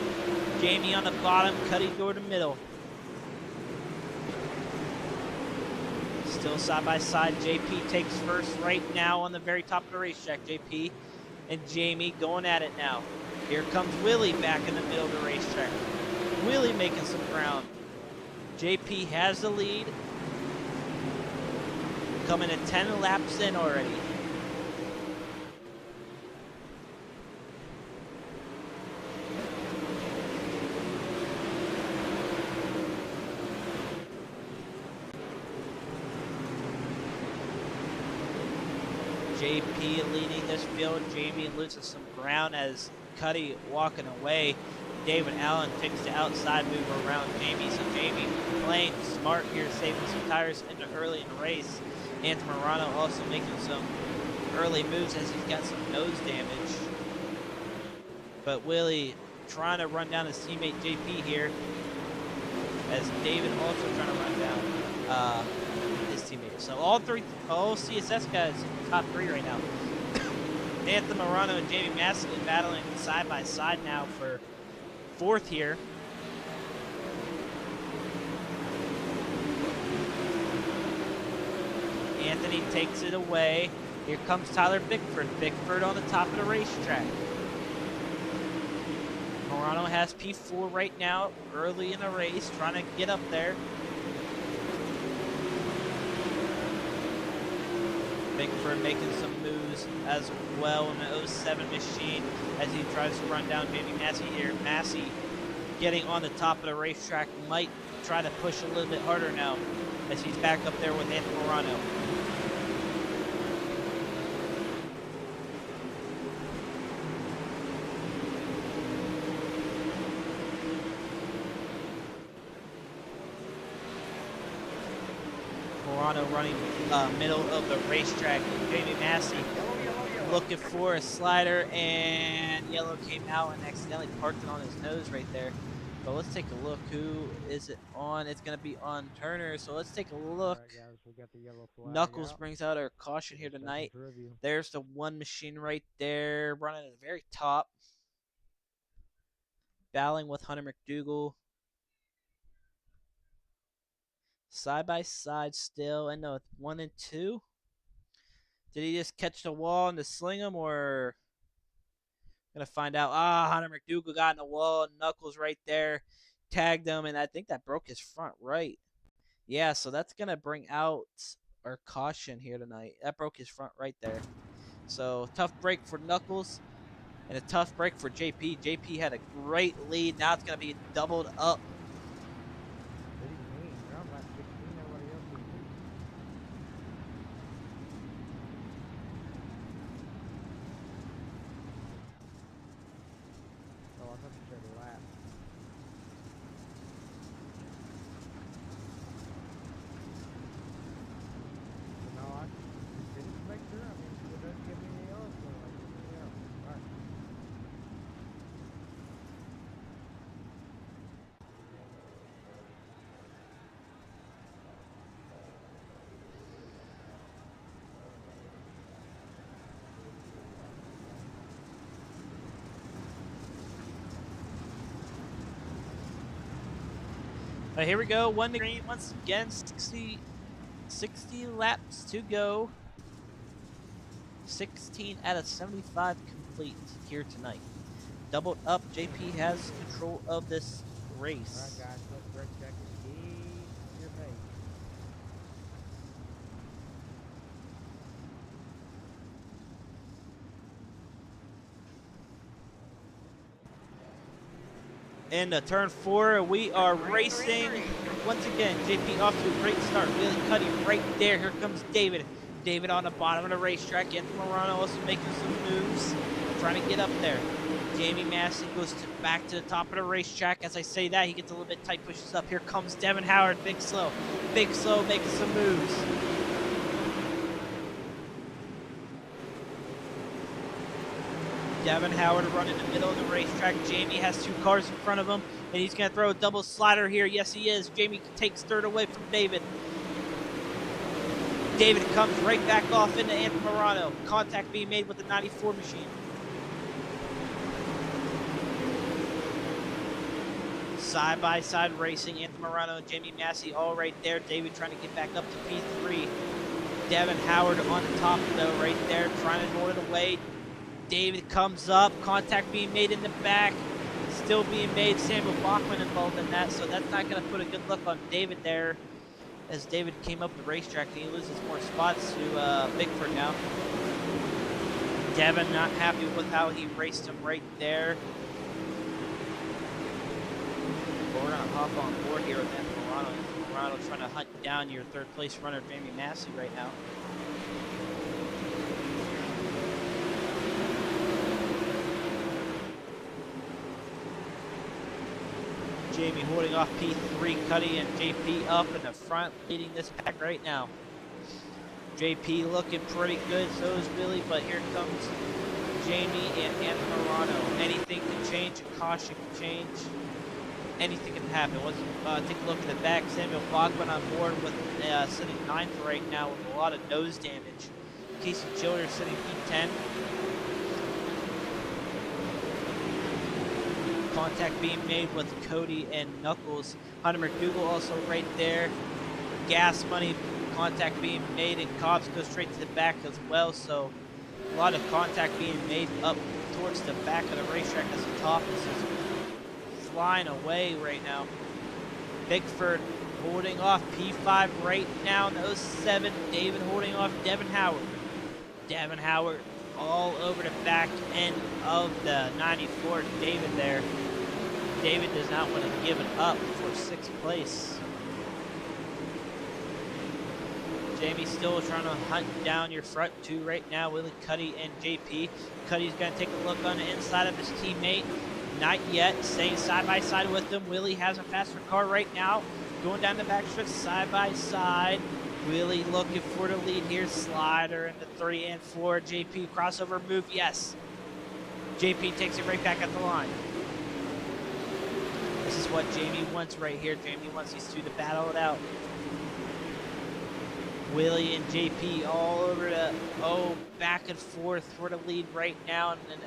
Speaker 3: Jamie on the bottom, Cuddy go to the middle. Still side by side, JP takes first right now on the very top of the racetrack. JP and Jamie going at it now. Here comes Willie back in the middle of the racetrack. Willie making some ground. JP has the lead. Coming at 10 laps in already. JP leading this field. Jamie loses some ground as Cuddy walking away. David Allen takes the outside move around Jamie. So Jamie playing smart here, saving some tires into early in the race. Anthony Morano also making some early moves as he's got some nose damage. But Willie trying to run down his teammate JP here, as David also trying to run down his teammate. So all CSS guys top 3 right now. Anthony Morano and Jamie Massey battling side by side now for 4th here. Anthony takes it away. Here comes Tyler Bickford. Bickford on the top of the racetrack. Morano has P4 right now, early in the race, trying to get up there. Bickford making some moves as well in the 07 machine as he tries to run down Jamie Massey here. Massey getting on the top of the racetrack, might try to push a little bit harder now as he's back up there with Anthony Morano. Morano running middle of the racetrack. Jamie Massey looking for a slider, and yellow came out and accidentally parked it on his nose right there. But let's take a look. Who is it on? It's going to be on Turner. So let's take a look.
Speaker 4: Right, guys, we got the yellow flag
Speaker 3: Knuckles
Speaker 4: out.
Speaker 3: brings out our caution here tonight.
Speaker 4: Review.
Speaker 3: There's the one machine right there, running at the very top. Battling with Hunter McDougal. Side by side still. I know it's 1 and 2. Did he just catch the wall and to sling him, or Gonna find out. Hunter McDougal got in the wall. Knuckles right there. Tagged him, and I think that broke his front right. Yeah, so that's gonna bring out our caution here tonight. That broke his front right there. So tough break for Knuckles and a tough break for JP. JP had a great lead. Now it's gonna be doubled up.
Speaker 4: What do you mean? You're on lap 16, nobody else can lead. Oh, I thought you said lap. No, I didn't make sure. I mean, it doesn't give me any else, so like, yeah. Alright.
Speaker 3: Here we go. 1 to green once again. 60 laps to go. 16 out of 75 complete here tonight. Doubled up. JP has control of this race.
Speaker 4: Alright, guys, let's racetrack and keep your pace.
Speaker 3: In turn 4, we are racing. Once again, JP off to a great start. Really cutting right there. Here comes David. David on the bottom of the racetrack. Anthony Morano also making some moves. Trying to get up there. Jamie Massey goes back to the top of the racetrack. As I say that, he gets a little bit tight, pushes up. Here comes Devin Howard. Big slow. Big slow making some moves. Devin Howard running in the middle of the racetrack. Jamie has 2 cars in front of him, and he's going to throw a double slider here. Yes, he is. Jamie takes third away from David. David comes right back off into Anthony Morano. Contact being made with the 94 machine. Side-by-side racing. Anthony Morano and Jamie Massey all right there. David trying to get back up to P3. Devin Howard on the top, though, right there, trying to hold it away. David comes up, contact being made in the back, still being made. Samuel Bachman involved in that, so that's not going to put a good look on David there. As David came up the racetrack, he loses more spots to Bigford now. Devin not happy with how he raced him right there. But we're going to hop on board here with Anthony Morano. Anthony Morano trying to hunt down your third place runner, Jamie Massey, right now. Jamie holding off P3, Cuddy and JP up in the front, leading this pack right now. JP looking pretty good, so is Billy, but here comes Jamie and Anthony Morano. Anything can change, a caution can change. Anything can happen. Let's take a look at the back. Samuel Bachman on board with sitting 9th right now with a lot of nose damage. Casey Childers sitting P10. Contact being made with Cody and Knuckles. Hunter McDougal also right there. Gas money contact being made, and Cobbs goes straight to the back as well. So a lot of contact being made up towards the back of the racetrack as the top is flying away right now. Bigford holding off P5 right now in the 07. David holding off Devin Howard. Devin Howard all over the back end of the 94. David there. David does not want to give it up for 6th place. Jamie still trying to hunt down your front 2 right now. Willie, Cuddy, and JP. Cuddy's going to take a look on the inside of his teammate. Not yet. Staying side by side with him. Willie has a faster car right now. Going down the back stretch side by side. Willie looking for the lead here. Slider into 3 and 4. JP crossover move. Yes. JP takes it right back at the line. This is what Jamie wants right here. Jamie wants these 2 to battle it out. Willie and JP all over the back and forth for the lead right now. And then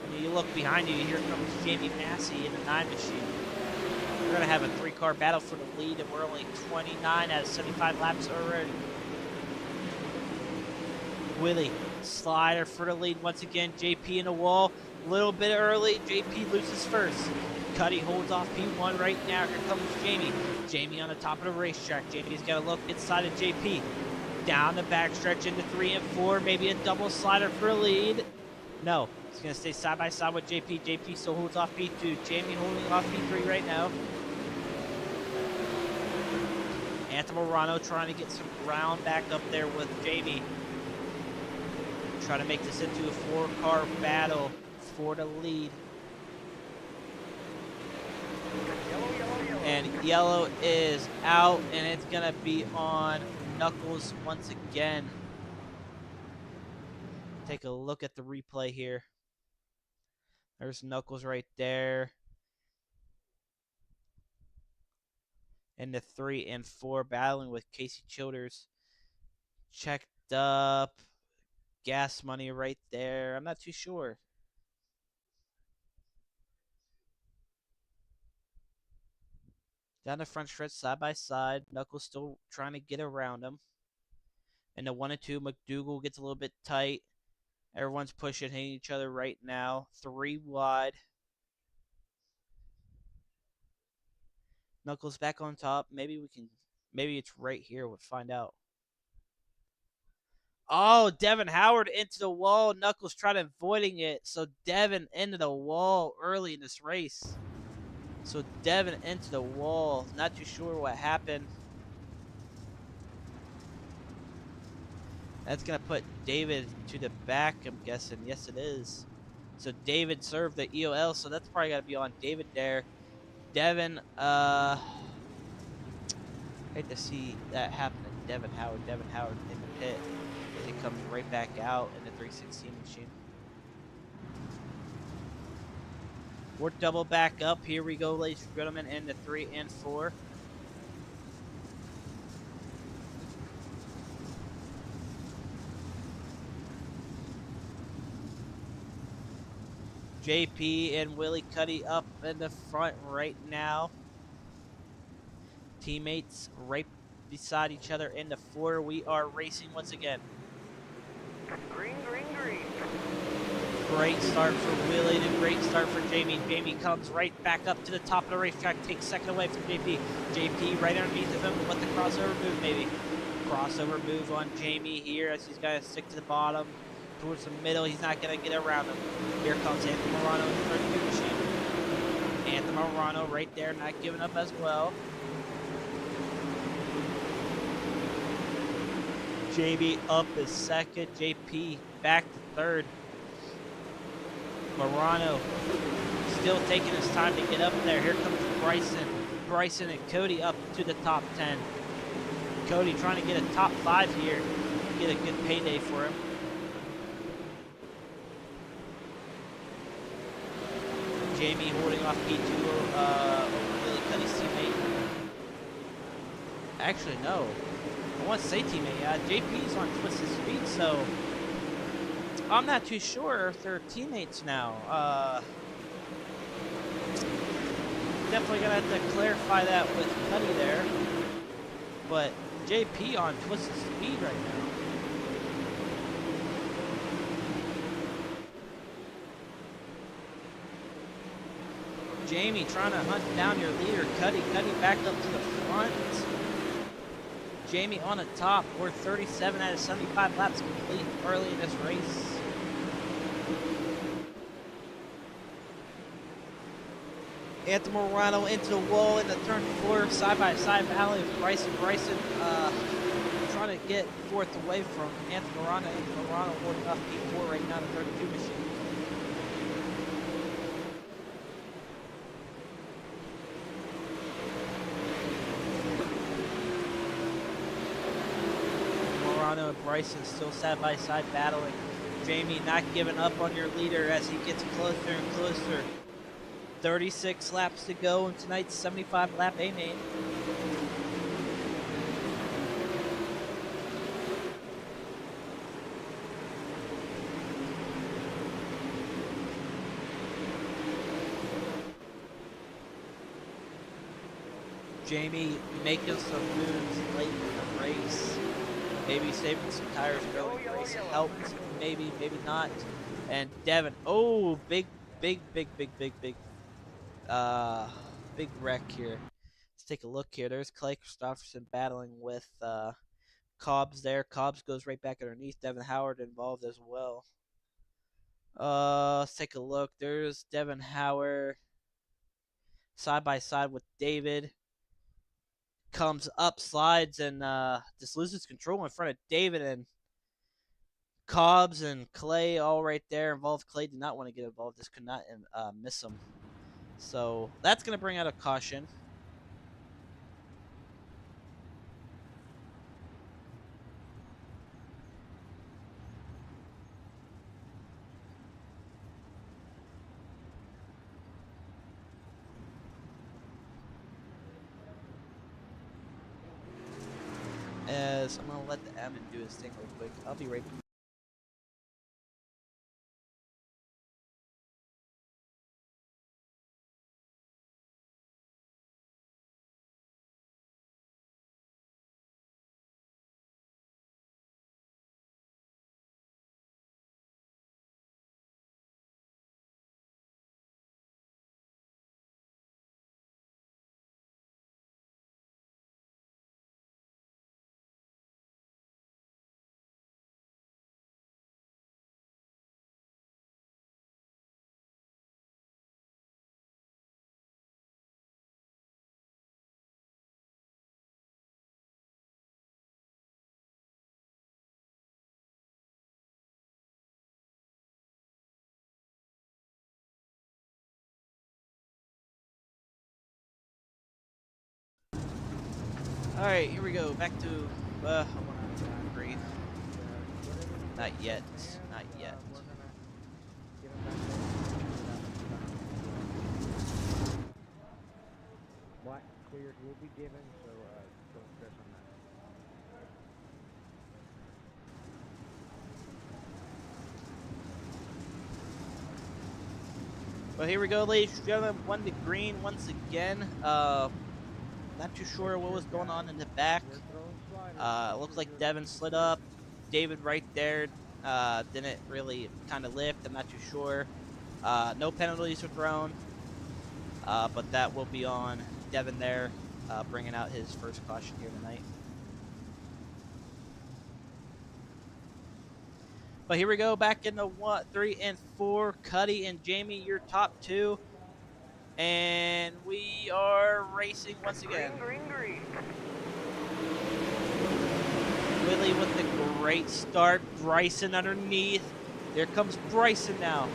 Speaker 3: when you look behind you, here comes Jamie Massey in the 9 machine. We're going to have a 3-car battle for the lead, and we're only 29 out of 75 laps already. Willie, slider for the lead once again. JP in the wall. Little bit early, JP loses first. Cuddy holds off P1 right now. Here comes Jamie. Jamie on the top of the racetrack. Jamie's got to look inside of JP. Down the backstretch into 3 and 4. Maybe a double slider for a lead. No, he's going to stay side by side with JP. JP still holds off P2. Jamie holding off P3 right now. Anthony Morano trying to get some ground back up there with Jamie. Try to make this into a 4-car battle for the lead. And yellow is out, and it's going to be on Knuckles once again. Take a look at the replay here. There's Knuckles right there. In the 3 and 4, battling with Casey Childers. Checked up. Gas money right there. I'm not too sure. Down the front stretch, side by side. Knuckles still trying to get around him. In the 1 and 2, McDougal gets a little bit tight. Everyone's pushing, hitting each other right now. 3 wide. Knuckles back on top. Maybe it's right here. We'll find out. Oh, Devin Howard into the wall. Knuckles tried avoiding it. So Devin into the wall early in this race. So Devin into the wall. Not too sure what happened. That's going to put David to the back, I'm guessing. Yes, it is. So David served the EOL, so that's probably got to be on David there. Devin, hate to see that happen to Devin Howard. Devin Howard in the pit as he comes right back out in the 316 machine. We're double back up. Here we go, ladies and gentlemen, in the 3 and 4. JP and Willie Cuddy up in the front right now. Teammates right beside each other in the 4. We are racing once again.
Speaker 5: Green, green, green.
Speaker 3: Great start for Willie and a great start for Jamie. Jamie comes right back up to the top of the racetrack, takes second away from JP. JP right underneath of him with the crossover move maybe. Crossover move on Jamie here as he's got to stick to the bottom. Towards the middle, he's not going to get around him. Here comes Anthony Morano in the 32 machine. Anthony Morano right there, not giving up as well. JB up is second. JP back to third. Morano still taking his time to get up there. Here comes Bryson. Bryson and Cody up to the top 10. Cody trying to get a top 5 here. Get a good payday for him. Jamie holding off P2 over Willie Cuddy's teammate. Actually, no. I want to say teammate. JP's on Twisted Speed, so I'm not too sure if they're teammates now. Definitely gonna have to clarify that with Cuddy there. But JP on Twisted Speed right now. Jamie trying to hunt down your leader, Cuddy. Cuddy back up to the front. Jamie on the top. We're 37 out of 75 laps complete early in this race. Anthony Morano into the wall in the turn 4, side-by-side battle with Bryson. Bryson trying to get fourth away from Anthony Morano. Anthony Morano holding off P4 right now, the 32 machine. Morano and Bryson still side-by-side battling. Jamie not giving up on your leader as he gets closer and closer. 36 laps to go in tonight's 75-lap A-main. Jamie making some moves late in the race. Maybe saving some tires early in the race helped. Maybe, maybe not. And Devin, oh, big, big, big, big, big, big, big wreck here. Let's take a look here. There's Clay Christopherson battling with Cobbs there. Cobbs goes right back underneath. Devin Howard involved as well. Let's take a look. There's Devin Howard side by side with David. Comes up, slides, and just loses control in front of David, and Cobbs and Clay all right there involved. Clay did not want to get involved. Just could not miss him. So that's going to bring out a caution. As I'm going to let the admin do his thing real quick. I'll be right back. Alright, here we go. Back to, I want to breathe. Not yet. Not yet.
Speaker 4: We're gonna get them back there. Black cleared will be given, so don't stress on that.
Speaker 3: Well, here we go, ladies and gentlemen. 1 to green once again. Not too sure what was going on in the back. It looked like Devin slid up. David right there didn't really kind of lift. I'm not too sure. No penalties were thrown, but that will be on Devin there, bringing out his first caution here tonight. But here we go, back in the 3 and 4. Cuddy and Jamie, your top two. And we are racing once again.
Speaker 5: Green, green, green.
Speaker 3: Willie with the great start. Bryson underneath. There comes Bryson now.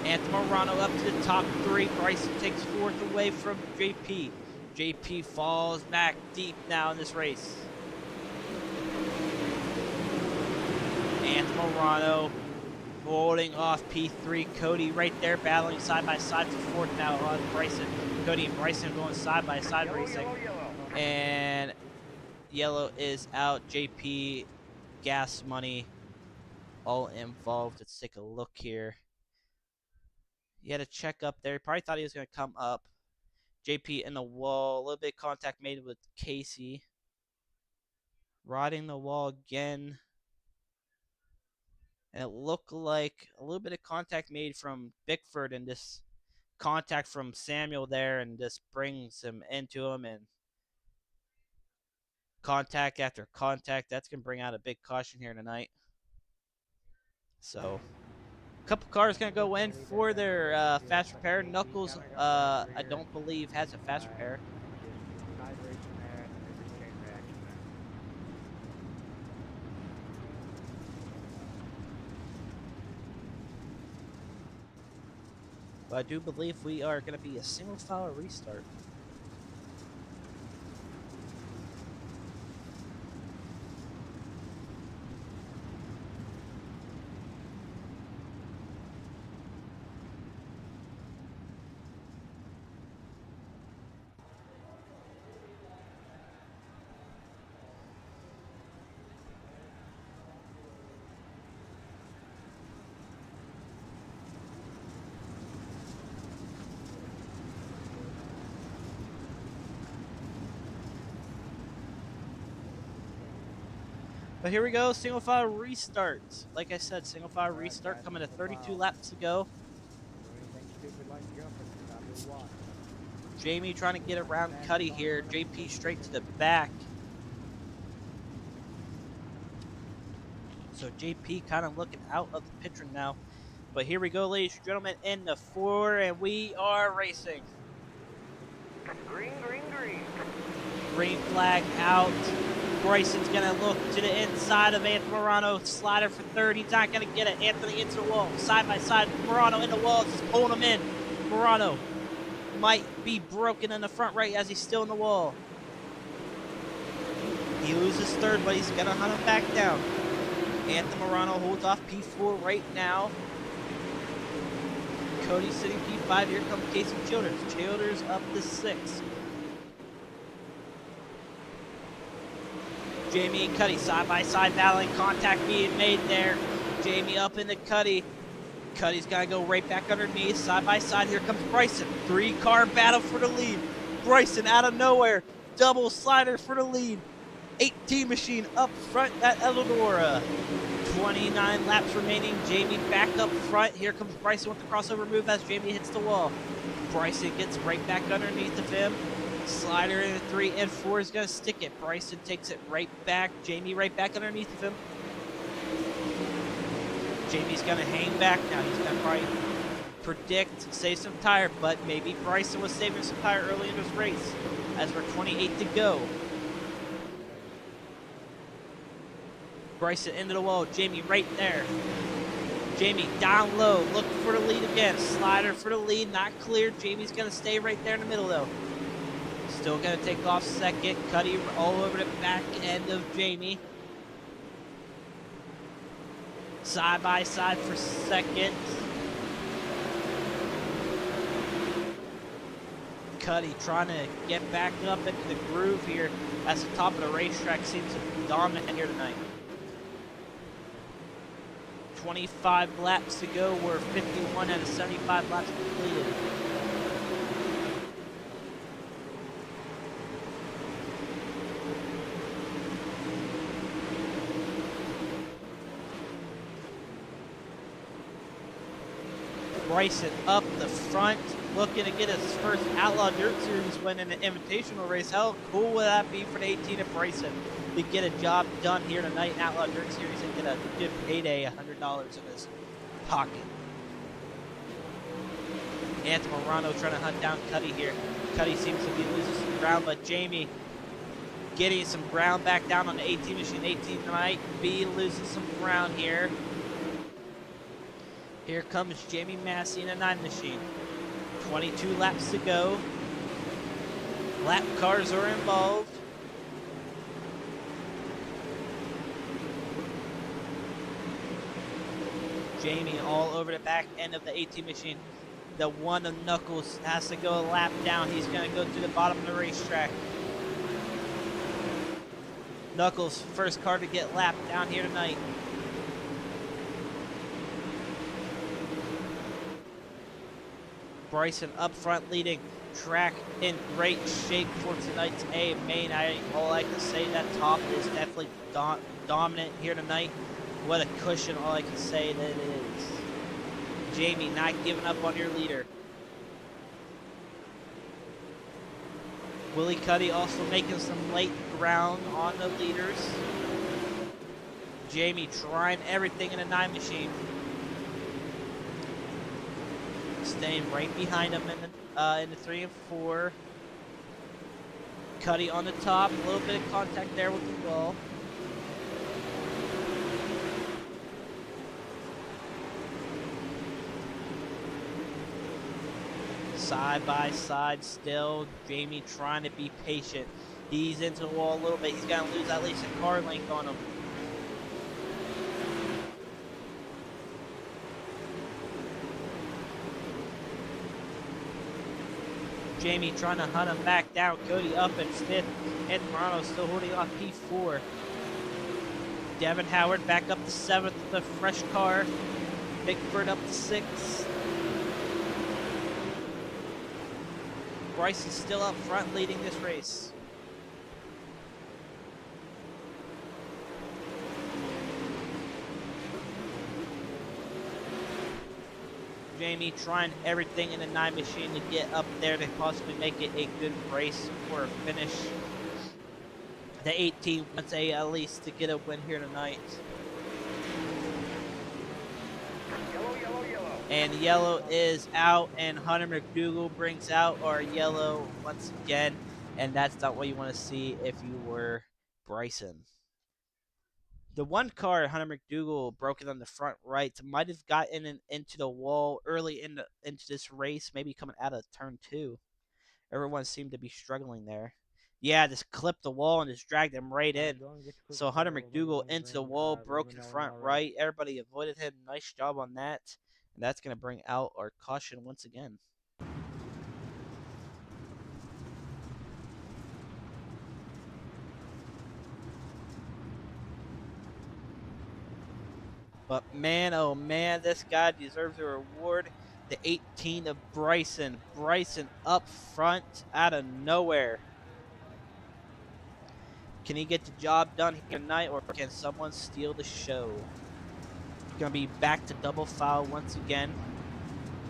Speaker 3: Anthony Morano up to the top 3. Bryson takes 4th away from JP. JP falls back deep now in this race. Anthony Morano holding off P3. Cody right there battling side by side to 4th now on Bryson. Cody and Bryson going side by side racing.
Speaker 5: Yellow.
Speaker 3: And yellow is out. JP, gas money, all involved. Let's take a look here. He had a check up there. He probably thought he was going to come up. JP in the wall. A little bit of contact made with Casey. Riding the wall again. And it looked like a little bit of contact made from Bickford, and this contact from Samuel there, and just brings him into him, and contact after contact. That's going to bring out a big caution here tonight. So, a couple cars going to go in for their fast repair. Knuckles, I don't believe, has a fast repair.
Speaker 4: Just side racing there, and there's a chain reaction there.
Speaker 3: But I do believe we are going to be a single file restart. But here we go, single file restart. Like I said, single file
Speaker 4: All right,
Speaker 3: restart
Speaker 4: guys,
Speaker 3: coming to
Speaker 4: single
Speaker 3: 32
Speaker 4: file.
Speaker 3: laps to go.
Speaker 4: Do anything stupid like jumping, I'll be watching.
Speaker 3: Jamie trying to get
Speaker 4: Like
Speaker 3: around Cuddy
Speaker 4: NASCAR
Speaker 3: here.
Speaker 4: tournaments, they
Speaker 3: JP
Speaker 4: do
Speaker 3: straight
Speaker 4: this.
Speaker 3: to the back. So JP kind of looking out of the picture now. But here we go, ladies and gentlemen, in the 4, and we are racing.
Speaker 5: Green, green, green.
Speaker 3: Green flag out. Bryson's going to look to the inside of Anthony Morano. Slider for third. He's not going to get it. Anthony into the wall. Side by side. Morano in the wall. Just pulling him in. Morano might be broken in the front right as he's still in the wall. He loses third, but he's going to hunt him back down. Anthony Morano holds off P4 right now. Cody sitting P5. Here comes Casey Childers. Childers up to 6. Jamie and Cuddy side by side battling. Contact being made there. Jamie up into Cuddy. Cuddy's got to go right back underneath. Side by side. Here comes Bryson. 3-car battle for the lead. Bryson out of nowhere. Double slider for the lead. 18 machine up front at Eldora. 29 laps remaining. Jamie back up front. Here comes Bryson with the crossover move as Jamie hits the wall. Bryson gets right back underneath of him. Slider in 3 and 4 is going to stick it. Bryson takes it right back. Jamie right back underneath of him. Jamie's going to hang back now. He's going to probably predict, save some tire, but maybe Bryson was saving some tire early in this race as we're 28 to go. Bryson into the wall. Jamie right there. Jamie down low, looking for the lead again. Slider for the lead, not clear. Jamie's going to stay right there in the middle though. Still going to take off second. Cuddy all over the back end of Jamie. Side by side for second. Cuddy trying to get back up into the groove here as the top of the racetrack seems to be dominant here tonight. 25 laps to go. We're 51 out of 75 laps completed. Bryson up the front, looking to get his first Outlaw Dirt Series win in an invitational race. How cool would that be for the 18 of Bryson to get a job done here tonight in Outlaw Dirt Series and get a good payday, $100 in his pocket. Anthony Morano trying to hunt down Cuddy here. Cuddy seems to be losing some ground, but Jamie getting some ground back down on the 18 machine. 18 might be losing some ground here. Here comes Jamie Massey in a 9 machine. 22 laps to go. Lap cars are involved. Jamie all over the back end of the 18 machine. The one of Knuckles has to go a lap down. He's going to go to the bottom of the racetrack. Knuckles, first car to get lapped down here tonight. Bryson up front leading. Track in great shape for tonight's A main. All I can say, that top is definitely dominant here tonight. What a cushion, all I can say that it is. Jamie not giving up on your leader. Willie Cuddy also making some late ground on the leaders. Jamie trying everything in a 9 machine. Staying right behind him in the 3 and 4. Cuddy on the top, a little bit of contact there with the wall. Side by side still. Jamie trying to be patient. He's into the wall a little bit. He's got to lose at least a car length on him. Jamie trying to hunt him back down. Cody up in 5th. Ed Morano still holding off P4. Devin Howard back up to 7th with a fresh car. Bickford up to 6th. Bryce is still up front leading this race. Jamie trying everything in the 9 machine to get up there to possibly make it a good race for a finish. The 18 wants at least to get a win here tonight.
Speaker 5: Yellow, yellow, yellow.
Speaker 3: And yellow is out, and Hunter McDougal brings out our yellow once again, and that's not what you want to see if you were Bryson. The one car, Hunter McDougal, broke it on the front right, might have gotten into the wall early into this race, maybe coming out of turn 2. Everyone seemed to be struggling there. Yeah, just clipped the wall and just dragged him right in. So Hunter McDougal into the wall, broken front right. Everybody avoided him. Nice job on that. And that's going to bring out our caution once again. But man, oh man, this guy deserves a reward. The 18 of Bryson. Bryson up front out of nowhere. Can he get the job done here tonight, or can someone steal the show? Gonna be back to double foul once again.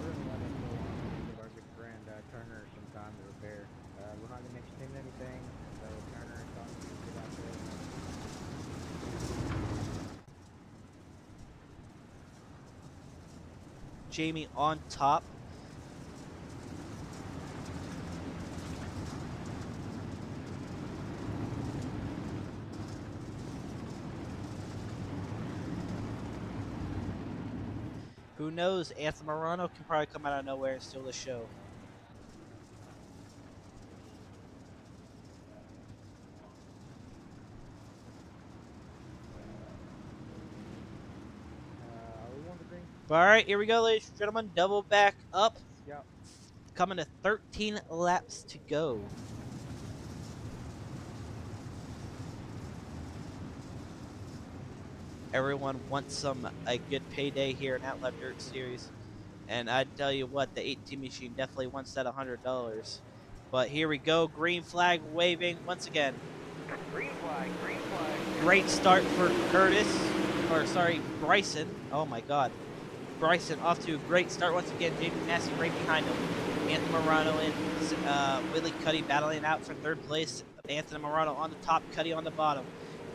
Speaker 4: We're gonna let him go on and give our good friend Turner some time to repair. We're not gonna extend anything, so Turner and Tommy can get out there.
Speaker 3: Jamie on top. Who knows? Anthony Morano can probably come out of nowhere and steal the show. All right, here we go, ladies and gentlemen. Double back up.
Speaker 4: Yep.
Speaker 3: Coming to 13 laps to go. Everyone wants a good payday here in Outlaw Dirt Series. And I tell you what, the 18 machine definitely wants that $100. But here we go, green flag waving once again.
Speaker 5: Green flag, green flag.
Speaker 3: Great start for Bryson. Oh my God. Bryson off to a great start once again. Jamie Massey right behind him. Anthony Morano and Willie Cuddy battling out for third place. Anthony Morano on the top, Cuddy on the bottom.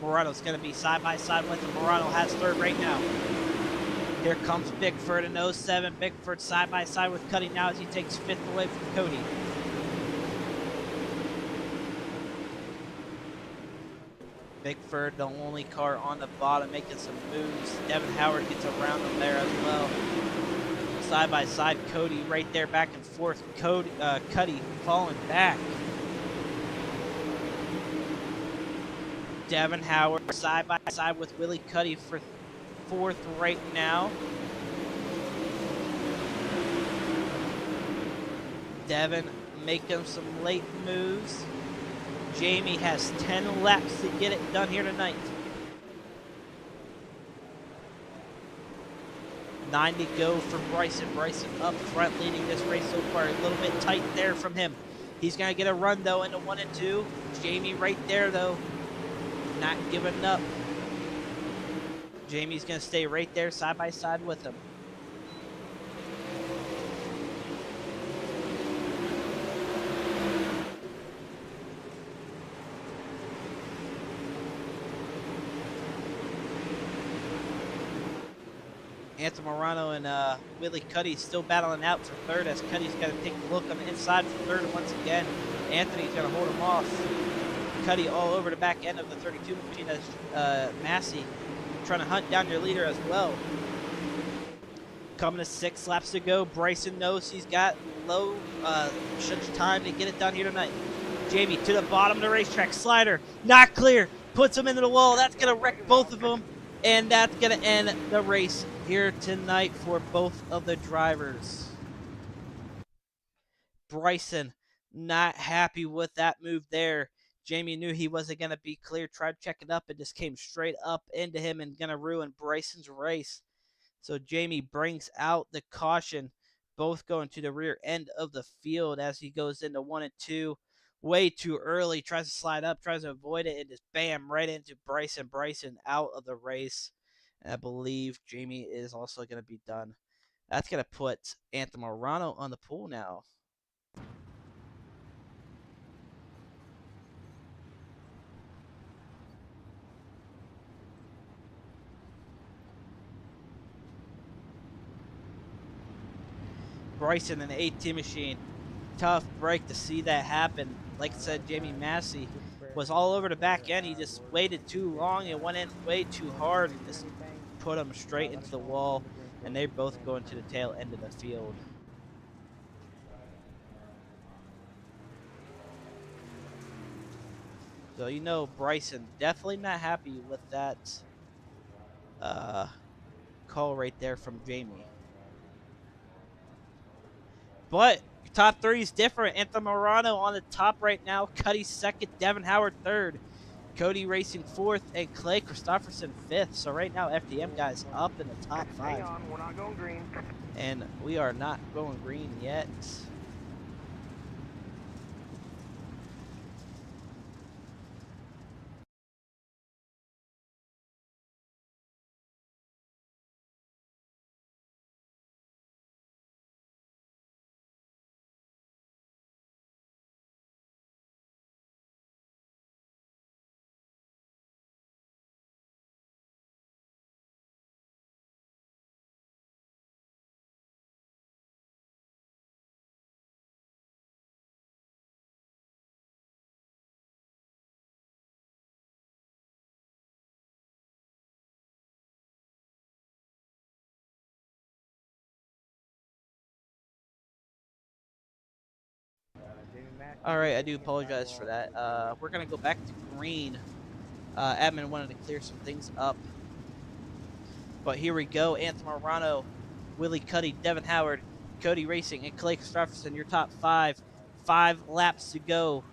Speaker 3: Morano's going to be side by side with him. Morano has third right now. Here comes Bickford in 07. Bickford side by side with Cuddy now as he takes fifth away from Cody. Bickford, the only car on the bottom, making some moves. Devin Howard gets around him there as well. Side by side, Cody right there, back and forth. Cuddy falling back. Devin Howard side by side with Willie Cuddy for fourth right now. Devin making some late moves. Jamie has 10 laps to get it done here tonight. 9 to go for Bryson. Bryson up front leading this race so far. A little bit tight there from him. He's going to get a run, though, into 1 and 2. Jamie right there, though. Not giving up. Jamie's going to stay right there side by side with him. Anthony Morano and Willie Cuddy still battling out for third as Cuddy's got to take a look on the inside for third. And once again, Anthony's going to hold him off. Cuddy all over the back end of the 32 machine as Massey trying to hunt down your leader as well. Coming to 6 laps to go. Bryson knows he's got such time to get it done here tonight. Jamie to the bottom of the racetrack. Slider, not clear. Puts him into the wall. That's going to wreck both of them. And that's going to end the race here tonight for both of the drivers. Bryson not happy with that move there. Jamie knew he wasn't going to be clear. Tried to check it up and just came straight up into him and going to ruin Bryson's race. So Jamie brings out the caution. Both going to the rear end of the field as he goes into 1 and 2. Way too early. Tries to slide up. Tries to avoid it. And just bam, right into Bryson. Bryson out of the race. And I believe Jamie is also going to be done. That's going to put Anthony Morano on the pole now. Bryson in the 18 machine. Tough break to see that happen. Like I said, Jamie Massey was all over the back end. He just waited too long and went in way too hard and just put him straight into the wall. And they're both going to the tail end of the field. So, you know, Bryson definitely not happy with that call right there from Jamie. But top three is different. Anthony Morano on the top right now. Cuddy second. Devin Howard third. Cody Racing fourth. And Clay Christopherson fifth. So right now, FDM guys up in the top five.
Speaker 5: Hang on, we're not going green.
Speaker 3: And we are not going green yet. Alright, I do apologize for that. We're going to go back to green. Admin wanted to clear some things up. But here we go. Anthony Morano, Willie Cuddy, Devin Howard, Cody Racing, and Clay Christopherson, your top five. 5 laps to go.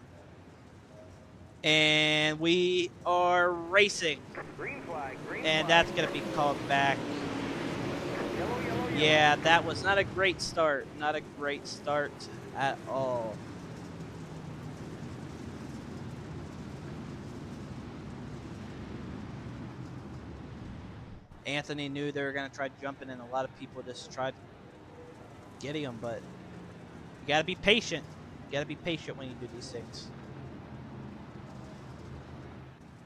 Speaker 3: And we are racing.
Speaker 5: Green flag, green
Speaker 3: And
Speaker 5: flag.
Speaker 3: that's going to be called back.
Speaker 5: Yellow, yellow, yellow.
Speaker 3: Yeah, that was not a great start. Not a great start at all. Anthony knew they were going to try jumping, and a lot of people just tried getting him, but you got to be patient. You got to be patient when you do these things.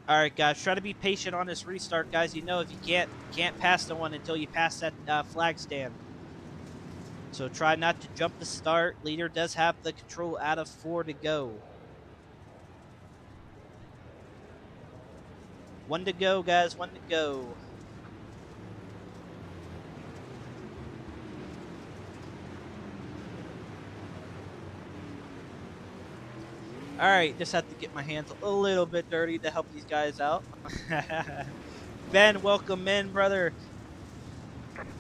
Speaker 3: All right, guys, try to be patient on this restart, guys. You know, if you can't pass the one until you pass that flag stand. So try not to jump the start. Leader does have the control out of 4 to go. 1 to go, guys. 1 to go. All right, just have to get my hands a little bit dirty to help these guys out. Ben, welcome in, brother.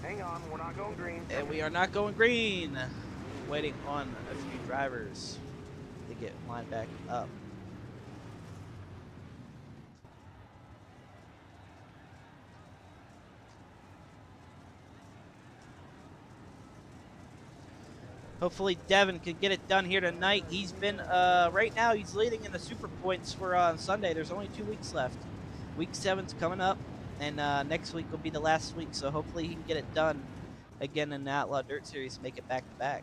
Speaker 5: Hang on, we're not going green.
Speaker 3: And we are not going green. Waiting on a few drivers to get lined back up. Hopefully Devin can get it done here tonight. He's been, right now he's leading in the super points for Sunday. There's only 2 weeks left. Week 7's coming up, and next week will be the last week. So hopefully he can get it done again in the Outlaw Dirt Series, make it back to back.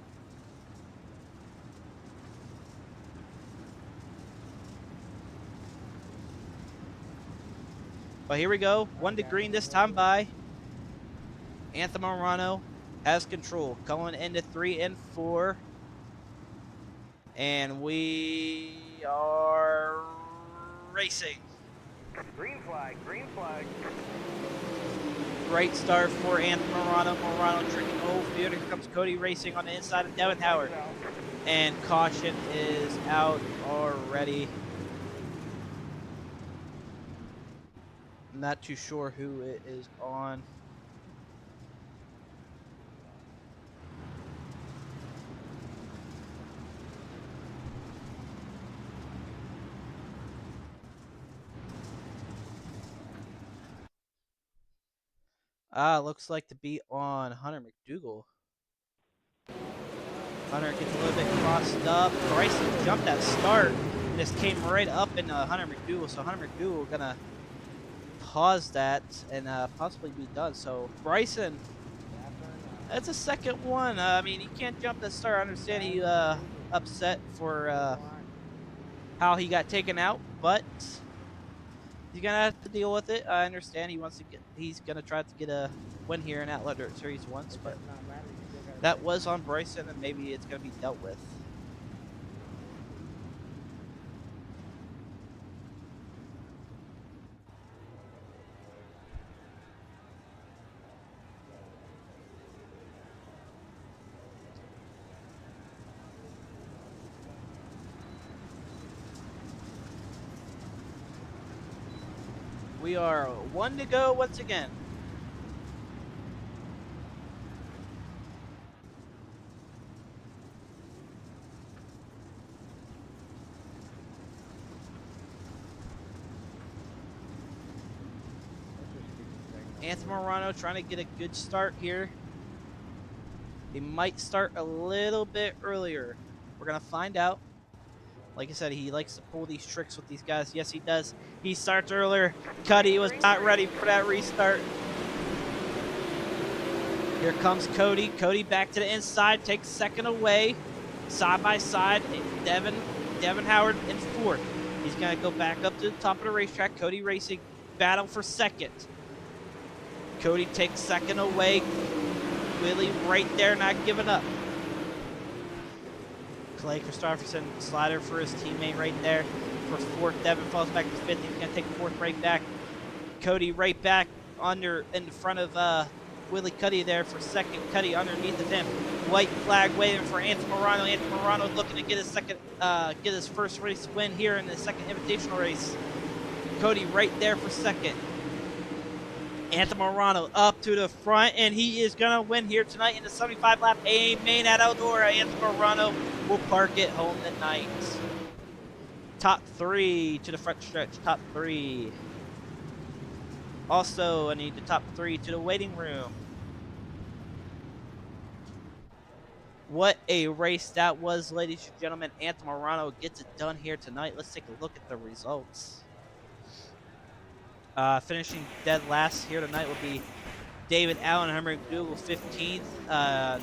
Speaker 3: But here we go. 1 to green this time by Anthony Morano. Has control, going into 3 and 4, and we are racing.
Speaker 5: Green flag, green flag.
Speaker 3: Great start for Anthony Morano. Morano tricking the whole field. Here comes Cody Racing on the inside of Devin Howard, and caution is out already. I'm not too sure who it is on. Looks like to be on Hunter McDougal. Hunter gets a little bit crossed up. Bryson jumped that start and just came right up into Hunter McDougal. So Hunter McDougal gonna pause that and possibly be done. So Bryson That's a second one. I mean, he can't jump the start. I understand he upset for how he got taken out, but he's gonna have to deal with it. I understand he wants to get. He's gonna try to get a win here in Outlaw Dirt Series once,
Speaker 4: It
Speaker 3: but
Speaker 4: does not matter. You still gotta
Speaker 3: that
Speaker 4: take
Speaker 3: was on Bryson, and maybe it's gonna be dealt with. We are one to go once again. Anthony Morano trying to get a good start here. He might start a little bit earlier. We're going to find out. Like I said, he likes to pull these tricks with these guys. Yes, he does. He starts earlier. Cuddy was not ready for that restart. Here comes Cody. Cody back to the inside. Takes second away. Side by side. Devin Howard in fourth. He's going to go back up to the top of the racetrack. Cody Racing battle for second. Cody takes second away. Willie right there, not giving up. Clay Christopherson slider for his teammate right there for fourth. Devin falls back to fifth. He's going to take fourth right back. Cody right back in front of Willie Cuddy there for second. Cuddy underneath of him. White flag waving for Anthony Morano. Anthony Morano looking to get his first race win here in the second invitational race. Cody right there for second. Anthony Morano up to the front, and he is going to win here tonight in the 75-lap A main at Eldora. Anthony Morano will park it home tonight. Top three to the front stretch. Top three. Also, I need the top three to the waiting room. What a race that was, ladies and gentlemen. Anthony Morano gets it done here tonight. Let's take a look at the results. Finishing dead last here tonight will be David Allen, Herman Google 15th,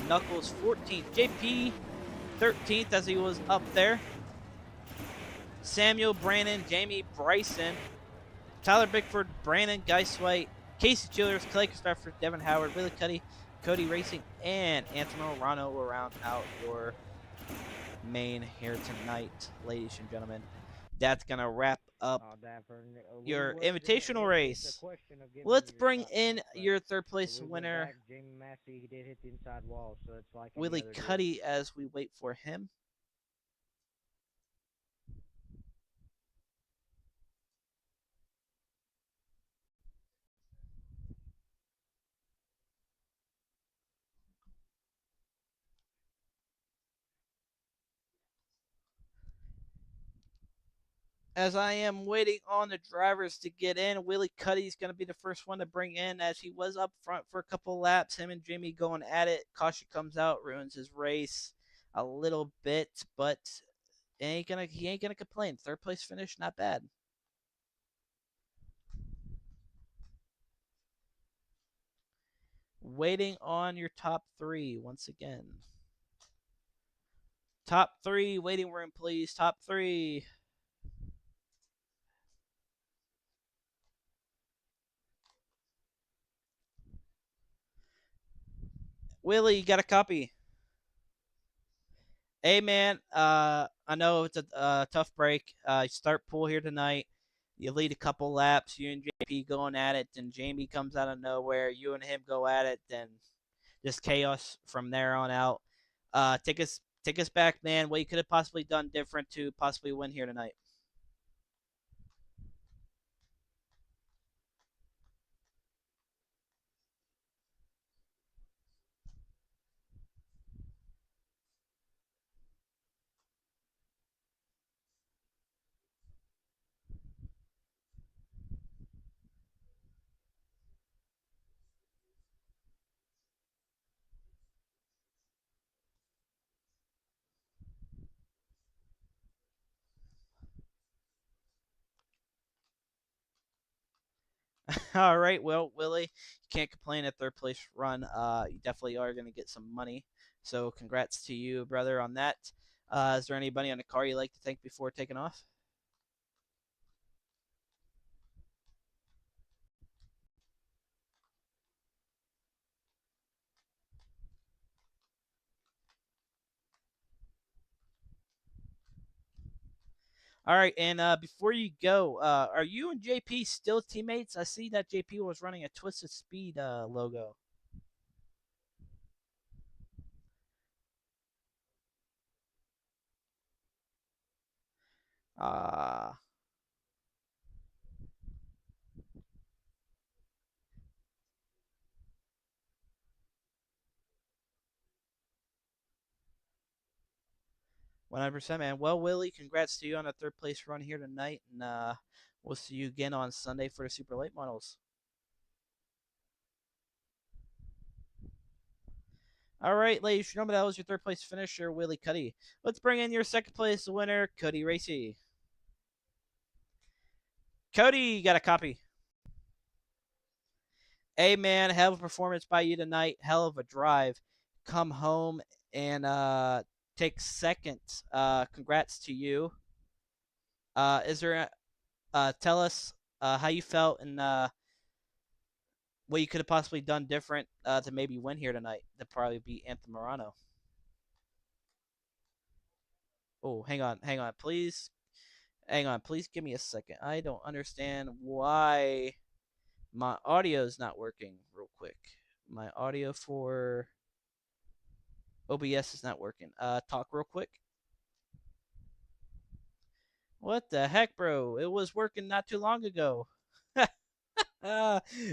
Speaker 3: Knuckles 14th, JP 13th as he was up there. Samuel, Brandon, Jamie, Bryson, Tyler Bickford, Brandon Geiswhite, Casey Childers, Clay Christopher, Devin Howard, Willie Cuddy, Cody Racing, and Anthony Morano will round out your main here tonight, ladies and gentlemen. That's going to wrap up your invitational race. Let's bring in your third place winner, Willie Cuddy, as we wait for him. As I am waiting on the drivers to get in, Willie Cuddy's going to be the first one to bring in, as he was up front for a couple laps. Him and Jamie going at it. Caution comes out, ruins his race a little bit, but he ain't gonna complain. Third place finish, not bad. Waiting on your top three once again. Top three, waiting room, please. Top three. Willie, you got a copy? Hey, man, I know it's a tough break. You start pool here tonight. You lead a couple laps. You and JP going at it, and Jamie comes out of nowhere. You and him go at it, then just chaos from there on out. Take us back, man. What you could have possibly done different to possibly win here tonight. All right, well, Willie, you can't complain at third place run. You definitely are going to get some money. So, congrats to you, brother, on that. Is there anybody on the car you like to thank before taking off? All right, and before you go, are you and JP still teammates? I see that JP was running a Twisted Speed logo. Uh, 100%, man. Well, Willie, congrats to you on a third place run here tonight, and we'll see you again on Sunday for the Super Late Models. All right, ladies and gentlemen, that was your third place finisher, Willie Cuddy. Let's bring in your second place winner, Cody Racy. Cody, you got a copy. Hey, man, hell of a performance by you tonight. Hell of a drive. Come home and take second. Congrats to you. Is there tell us how you felt and what you could have possibly done different to maybe win here tonight to probably beat Anthem Morano. Oh, hang on, please. Hang on, please give me a second. I don't understand why my audio is not working real quick. My audio for OBS is not working. Talk real quick. What the heck, bro? It was working not too long ago.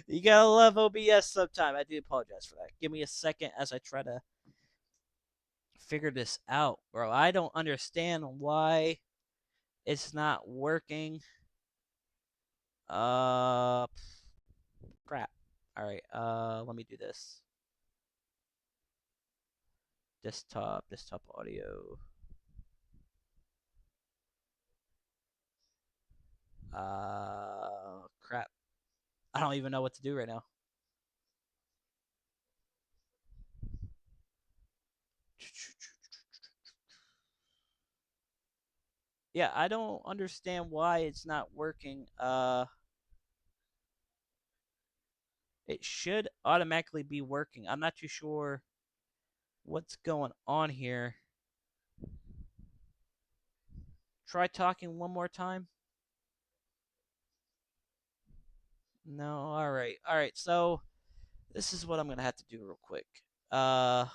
Speaker 3: You gotta love OBS sometime. I do apologize for that. Give me a second as I try to figure this out, bro. I don't understand why it's not working. Uh, crap. All right. Let me do this. Desktop audio. Crap. I don't even know what to do right now. Yeah, I don't understand why it's not working. It should automatically be working. I'm not too sure what's going on here. Try talking one more time. No, all right. All right. So, this is what I'm going to have to do real quick. Uh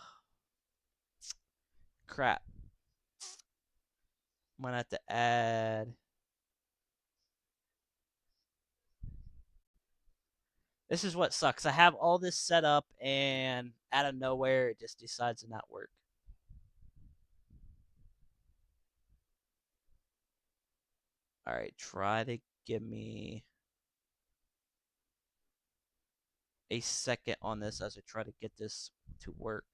Speaker 3: crap. I'm going to have to add. This is what sucks. I have all this set up and out of nowhere it just decides to not work. All right, try to give me a second on this as I try to get this to work.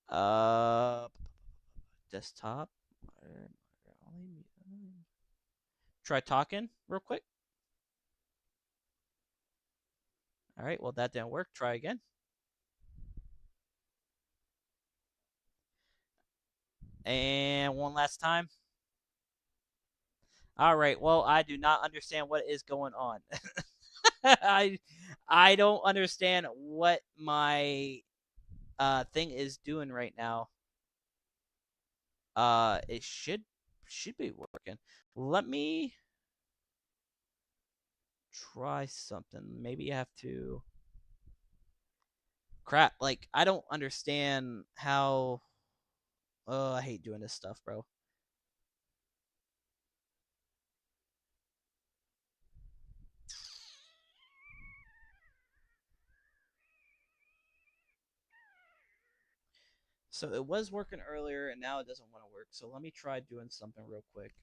Speaker 3: Uh, desktop. Try talking real quick. All right, well, that didn't work. Try again. And one last time. All right, well, I do not understand what is going on. I I don't understand what my thing is doing right now. It should be working. Let me try something. Maybe I have to. Crap! Like I don't understand how. Oh, I hate doing this stuff, bro. So it was working earlier, and now it doesn't want to work. So let me try doing something real quick.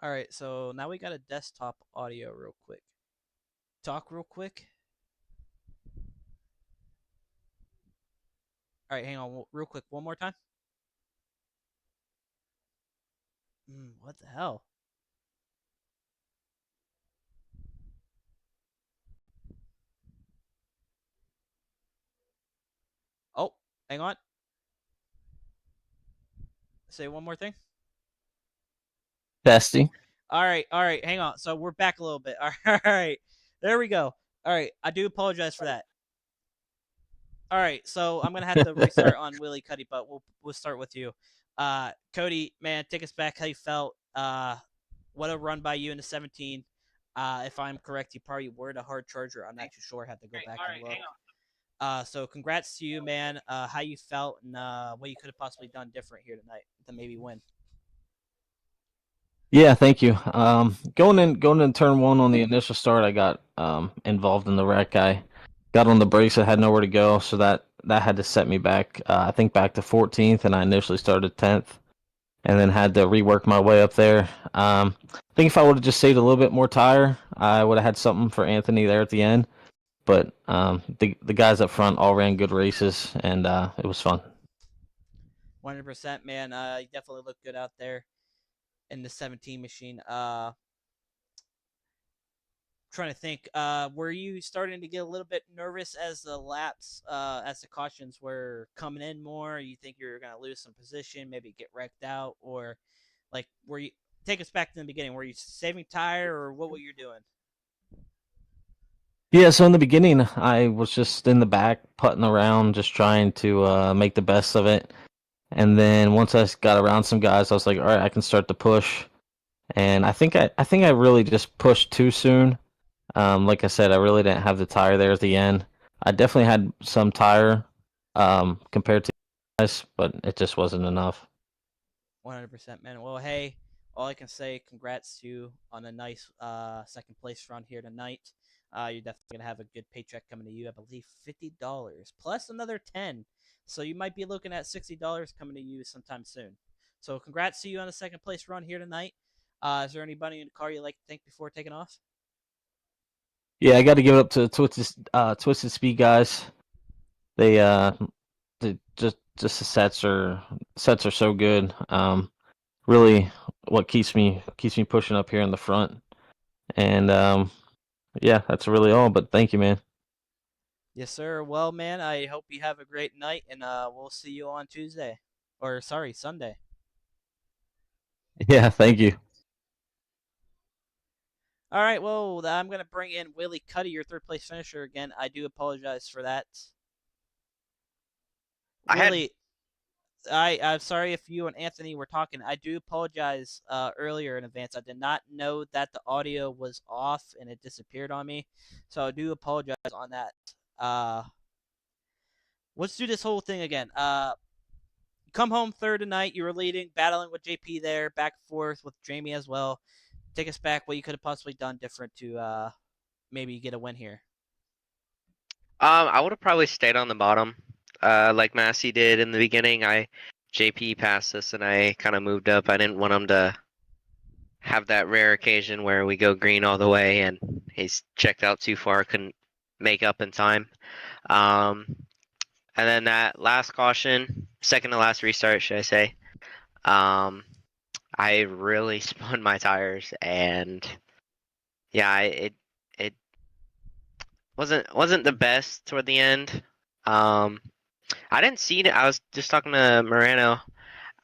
Speaker 3: All right, so now we got a desktop audio real quick. talk real quick? All right, hang on real quick. One more time. What the hell? Oh, hang on. Say one more thing.
Speaker 6: Testing.
Speaker 3: All right, hang on. So we're back a little bit. All right, there we go. All right, I do apologize for that. All right, so I'm gonna have to restart on Willie Cuddy, but we'll start with you. Cody, man, take us back. How you felt? What a run by you in the 17. If I'm correct, you probably were the hard charger. I'm not too sure. I have to go back and look. So congrats to you, man. How you felt and what you could have possibly done different here tonight to maybe win.
Speaker 6: Yeah, thank you. Going in turn one on the initial start, I got involved in the wreck. I got on the brakes. I had nowhere to go, so that had to set me back. I think back to 14th, and I initially started 10th, and then had to rework my way up there. I think if I would have just saved a little bit more tire, I would have had something for Anthony there at the end. But the guys up front all ran good races, and it was fun.
Speaker 3: 100%, man. You definitely look good out there in the 17 machine. Trying to think, were you starting to get a little bit nervous as the laps, as the cautions were coming in more? You think you're going to lose some position, maybe get wrecked out, or like were you? Take us back to the beginning. Were you saving tire, or what were you doing?
Speaker 6: Yeah, so in the beginning, I was just in the back putting around, just trying to make the best of it. And then once I got around some guys, I was like, all right, I can start to push. And I think I really just pushed too soon. Like I said, I really didn't have the tire there at the end. I definitely had some tire compared to guys, but it just wasn't enough.
Speaker 3: 100%, man. Well, hey, all I can say, congrats to you on a nice second place run here tonight. You're definitely gonna have a good paycheck coming to you. I believe $50 plus another 10, so you might be looking at $60 coming to you sometime soon. So, congrats to you on the second place run here tonight. Is there anybody in the car you'd like to thank before taking off?
Speaker 6: Yeah, I got to give it up to Twisted Speed guys. They just the sets are so good. Really, what keeps me pushing up here in the front. And yeah, that's really all. But thank you, man.
Speaker 3: Yes, sir. Well, man, I hope you have a great night, and we'll see you on Tuesday, or sorry, Sunday.
Speaker 6: Yeah, thank you.
Speaker 3: All right, well, I'm going to bring in Willie Cuddy, your third place finisher again. I do apologize for that. Willie, I'm sorry if you and Anthony were talking. I do apologize earlier in advance. I did not know that the audio was off and it disappeared on me. So I do apologize on that. Uh, let's do this whole thing again. Come home third tonight. You were leading, battling with JP there, back and forth with Jamie as well. Take us back what you could have possibly done different to maybe get a win here.
Speaker 7: I would have probably stayed on the bottom, like Massey did in the beginning. JP passed us, and I kind of moved up. I didn't want him to have that rare occasion where we go green all the way, and he's checked out too far, couldn't make up in time. And then that last caution, second to last restart, should I say? I really spun my tires, and yeah, it wasn't the best toward the end. I didn't see it. I was just talking to Moreno.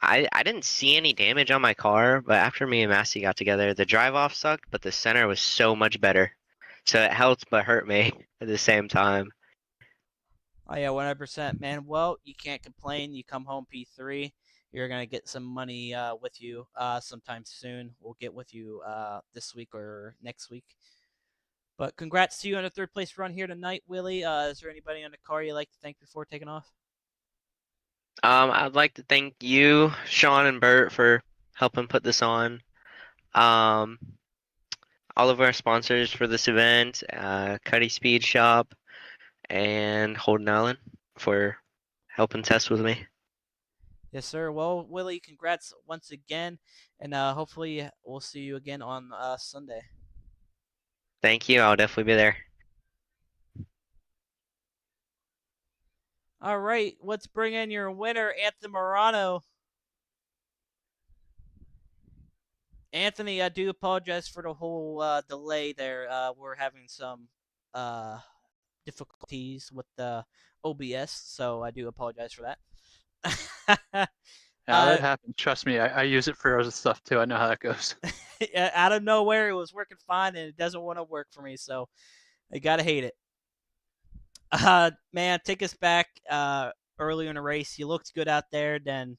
Speaker 7: I didn't see any damage on my car, but after me and Massey got together, the drive off sucked, but the center was so much better. So it helped but hurt me at the same time.
Speaker 3: Oh yeah, 100%, man. Well, you can't complain. You come home P3. You're gonna get some money with you sometime soon. We'll get with you this week or next week. But congrats to you on a third place run here tonight, Willie. Is there anybody on the car you'd like to thank before taking off?
Speaker 7: I'd like to thank you, Sean and Bert, for helping put this on. All of our sponsors for this event, Cuddy Speed Shop, and Holden Allen for helping test with me.
Speaker 3: Yes, sir. Well, Willie, congrats once again, and hopefully we'll see you again on Sunday.
Speaker 7: Thank you. I'll definitely be there.
Speaker 3: All right, let's bring in your winner, Anthony Morano. Anthony, I do apologize for the whole delay there. We're having some uh, difficulties with the OBS, so I do apologize for that.
Speaker 8: Yeah, that happens. Trust me, I use it for other stuff too. I know how that goes.
Speaker 3: Out of nowhere, it was working fine, and it doesn't want to work for me, so I gotta hate it. Man, take us back earlier in the race. You looked good out there. Then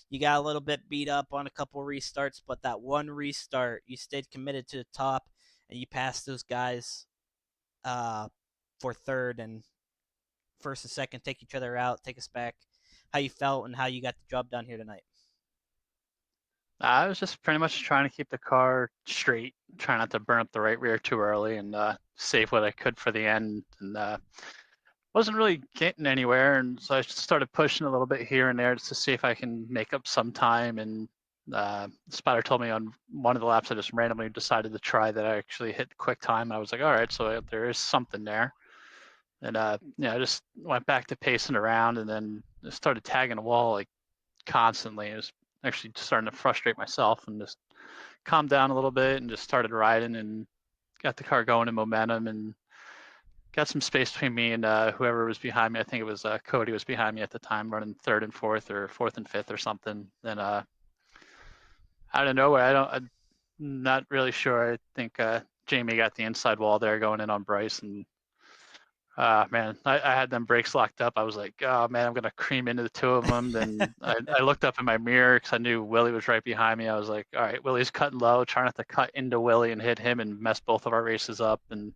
Speaker 3: you got a little bit beat up on a couple restarts, but that one restart, you stayed committed to the top, and you passed those guys for third and first and second. Take each other out. Take us back. How you felt and how you got the job done here tonight.
Speaker 8: I was just pretty much trying to keep the car straight, trying not to burn up the right rear too early, and save what I could for the end. And wasn't really getting anywhere, and so I just started pushing a little bit here and there just to see if I can make up some time. And the spotter told me on one of the laps I just randomly decided to try that I actually hit quick time. I was like, all right, so there is something there. And I just went back to pacing around, and then started tagging a wall like constantly. It was actually starting to frustrate myself, and just calmed down a little bit and just started riding and got the car going in momentum and got some space between me and whoever was behind me. I think it was Cody was behind me at the time, running third and fourth or fourth and fifth or something. Then out of nowhere, I'm not really sure. I think Jamie got the inside wall there going in on Bryce, and man, I had them brakes locked up. I was like, oh man, I'm gonna cream into the two of them. Then I looked up in my mirror because I knew Willie was right behind me. I was like, all right, Willie's cutting low, trying not to cut into Willie and hit him and mess both of our races up. And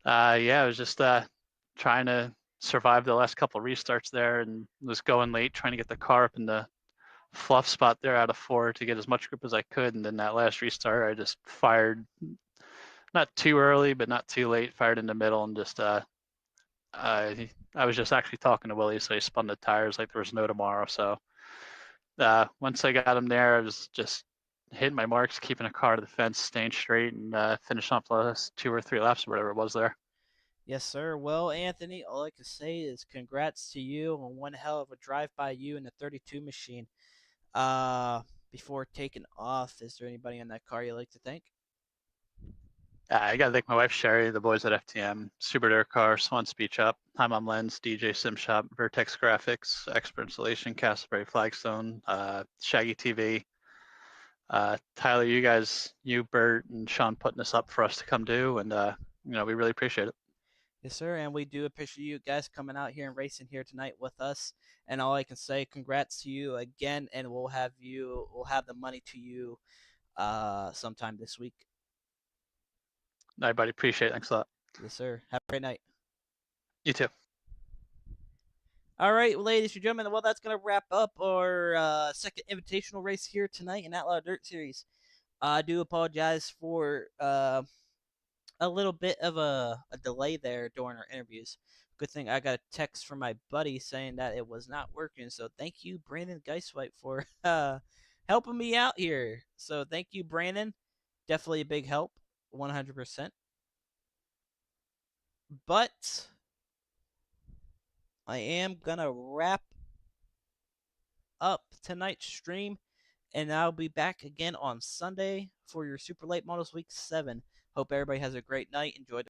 Speaker 8: I was just trying to survive the last couple restarts there, and was going late, trying to get the car up in the fluff spot there out of four to get as much grip as I could. And then that last restart, I just fired, not too early, but not too late, fired in the middle, and just I was just actually talking to Willie, so he spun the tires like there was no tomorrow. So once I got him there, I was just hitting my marks, keeping a car to the fence, staying straight, and finishing off the last 2 or 3 laps or whatever it was there.
Speaker 3: Yes, sir. Well, Anthony, all I can say is congrats to you on one hell of a drive by you in the 32 machine. Before taking off, is there anybody in that car you'd like to thank?
Speaker 8: I got to thank my wife, Sherry, the boys at FTM, Super Dirt Car, Swan Speech Up, Hi Mom Lens, DJ Sim Shop, Vertex Graphics, Expert Installation, Castleberry Flagstone, Shaggy TV. Tyler, you, Bert, and Sean putting this up for us to come do, and we really appreciate it.
Speaker 3: Yes, sir, and we do appreciate you guys coming out here and racing here tonight with us. And all I can say, congrats to you again, and we'll have the money to you sometime this week.
Speaker 8: All right, buddy, appreciate it. Thanks a lot.
Speaker 3: Yes, sir. Have a great night.
Speaker 8: You too.
Speaker 3: All right, ladies and gentlemen, well, that's going to wrap up our second invitational race here tonight in Outlaw Dirt Series. I do apologize for a little bit of a delay there during our interviews. Good thing I got a text from my buddy saying that it was not working. So thank you, Brandon Geiswhite, for helping me out here. So thank you, Brandon. Definitely a big help, 100%. But I am going to wrap up tonight's stream, and I'll be back again on Sunday for your Super Late Models Week 7. Hope everybody has a great night. Enjoy the